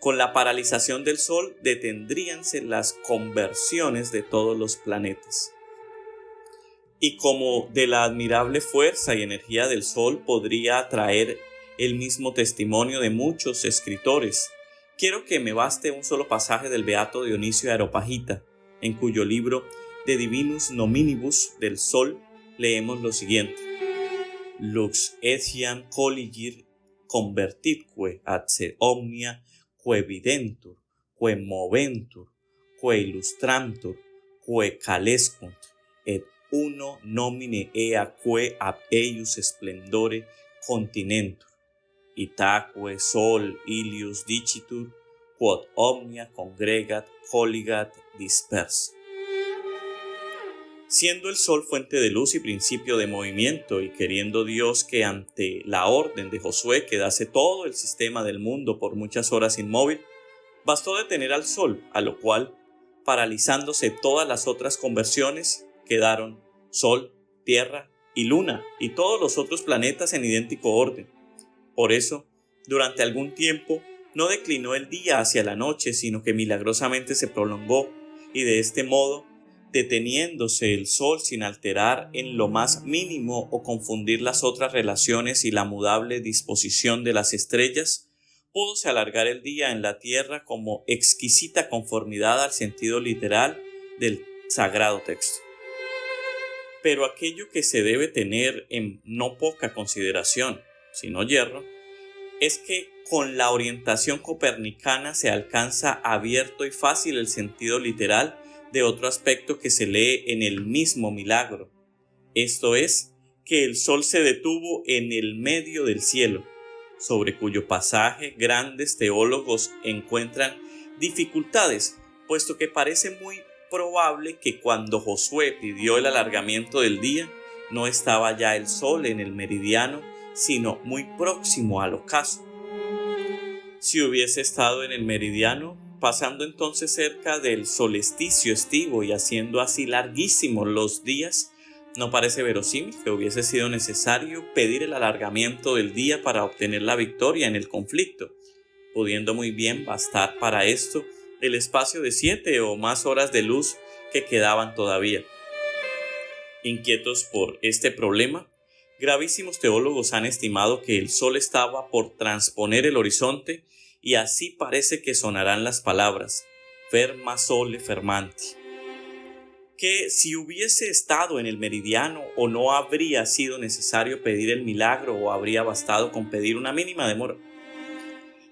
con la paralización del Sol detendríanse las conversiones de todos los planetas. Y como de la admirable fuerza y energía del Sol podría traer el mismo testimonio de muchos escritores, quiero que me baste un solo pasaje del beato Dionisio de Areopagita, en cuyo libro De Divinus Nominibus del Sol leemos lo siguiente: Lux etiam colligir convertitque ad se omnia quae videntur, quae moventur, quae illustrantur, quae calescunt, et uno nomine ea quae ab eius splendore continentur, itaque sol ilius dicitur, quod omnia congregat, colligat, dispersa. Siendo el Sol fuente de luz y principio de movimiento, y queriendo Dios que ante la orden de Josué quedase todo el sistema del mundo por muchas horas inmóvil, bastó detener al Sol, a lo cual, paralizándose todas las otras conversiones, quedaron Sol, Tierra y Luna y todos los otros planetas en idéntico orden. Por eso, durante algún tiempo, no declinó el día hacia la noche, sino que milagrosamente se prolongó, y de este modo, deteniéndose el Sol sin alterar en lo más mínimo o confundir las otras relaciones y la mudable disposición de las estrellas, púdose alargar el día en la Tierra como exquisita conformidad al sentido literal del sagrado texto. Pero aquello que se debe tener en no poca consideración, sino hierro, es que con la orientación copernicana se alcanza abierto y fácil el sentido literal de otro aspecto que se lee en el mismo milagro. Esto es, que el Sol se detuvo en el medio del cielo, sobre cuyo pasaje grandes teólogos encuentran dificultades, puesto que parece muy probable que cuando Josué pidió el alargamiento del día, no estaba ya el Sol en el meridiano, sino muy próximo al ocaso. Si hubiese estado en el meridiano, pasando entonces cerca del solsticio estivo y haciendo así larguísimos los días, no parece verosímil que hubiese sido necesario pedir el alargamiento del día para obtener la victoria en el conflicto, pudiendo muy bien bastar para esto el espacio de 7 o más horas de luz que quedaban todavía. Inquietos por este problema, gravísimos teólogos han estimado que el Sol estaba por transponer el horizonte, y así parece que sonarán las palabras ferma sole fermanti, que si hubiese estado en el meridiano o no habría sido necesario pedir el milagro o habría bastado con pedir una mínima demora.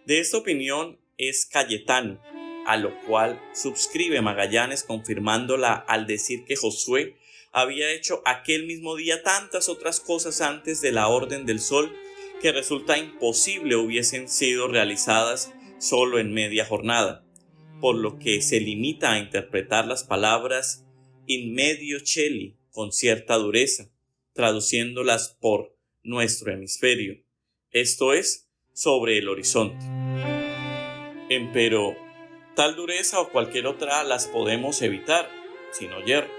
De esta opinión es Cayetano, a lo cual subscribe Magallanes confirmándola al decir que Josué había hecho aquel mismo día tantas otras cosas antes de la orden del Sol que resulta imposible hubiesen sido realizadas solo en media jornada, por lo que se limita a interpretar las palabras in medio celi con cierta dureza, traduciéndolas por nuestro hemisferio, esto es, sobre el horizonte. Empero, tal dureza o cualquier otra las podemos evitar, sino hierro,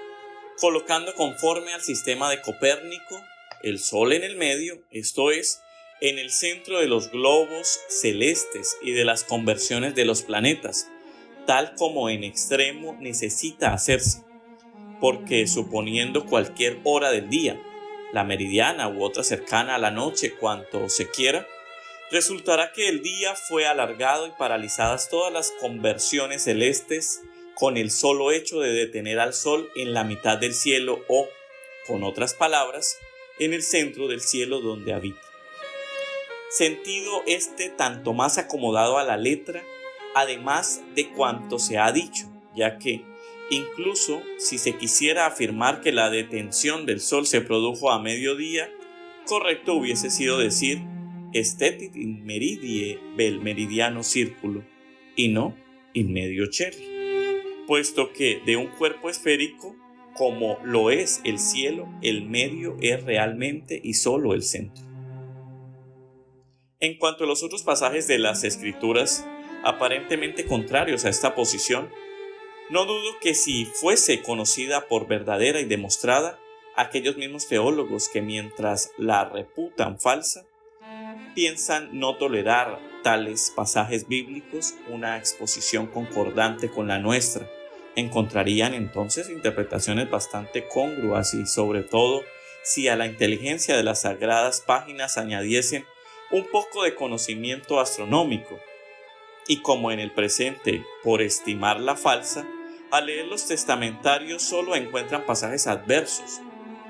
colocando conforme al sistema de Copérnico el Sol en el medio, esto es, en el centro de los globos celestes y de las conversiones de los planetas, tal como en extremo necesita hacerse, porque suponiendo cualquier hora del día, la meridiana u otra cercana a la noche cuanto se quiera, resultará que el día fue alargado y paralizadas todas las conversiones celestes con el solo hecho de detener al Sol en la mitad del cielo o, con otras palabras, en el centro del cielo donde habita. Sentido este tanto más acomodado a la letra, además de cuanto se ha dicho, ya que, incluso si se quisiera afirmar que la detención del Sol se produjo a mediodía, correcto hubiese sido decir estetit in meridie vel meridiano círculo, y no in medio celi, puesto que de un cuerpo esférico, como lo es el cielo, el medio es realmente y solo el centro. En cuanto a los otros pasajes de las Escrituras, aparentemente contrarios a esta posición, No dudo que si fuese conocida por verdadera y demostrada, aquellos mismos teólogos que mientras la reputan falsa, piensan no tolerar tales pasajes bíblicos una exposición concordante con la nuestra. Encontrarían entonces interpretaciones bastante congruas y sobre todo si a la inteligencia de las sagradas páginas añadiesen un poco de conocimiento astronómico. Y como en el presente, por estimarla falsa, al leer los testamentarios solo encuentran pasajes adversos.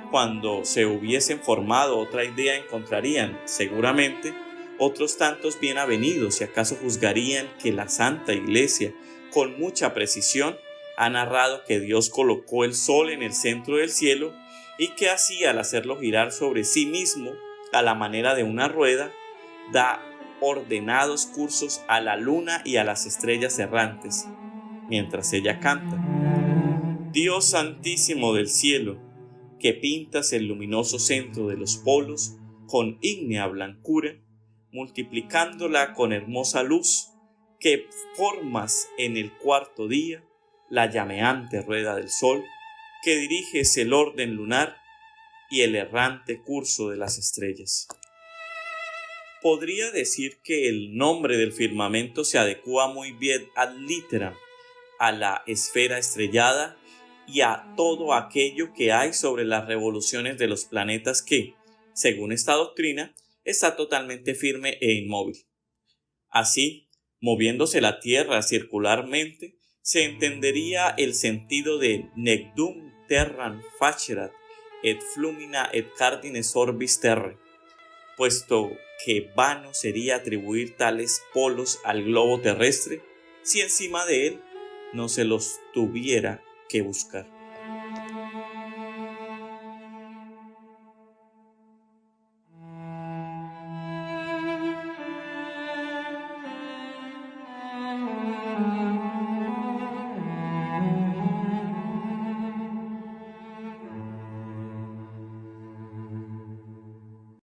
Cuando se hubiesen formado otra idea encontrarían, seguramente, otros tantos bien avenidos y acaso juzgarían que la Santa Iglesia, con mucha precisión, ha narrado que Dios colocó el sol en el centro del cielo y que así al hacerlo girar sobre sí mismo a la manera de una rueda, da ordenados cursos a la luna y a las estrellas errantes, mientras ella canta. Dios santísimo del cielo, que pintas el luminoso centro de los polos con ígnea blancura, multiplicándola con hermosa luz, que formas en el cuarto día la llameante rueda del sol, que diriges el orden lunar y el errante curso de las estrellas. Podría decir que el nombre del firmamento se adecua muy bien ad literam, a la esfera estrellada y a todo aquello que hay sobre las revoluciones de los planetas que, según esta doctrina, está totalmente firme e inmóvil. Así, moviéndose la Tierra circularmente, se entendería el sentido de nec dum terram facerat et flumina et cardines orbis terrae, puesto que vano sería atribuir tales polos al globo terrestre si encima de él no se los tuviera que buscar.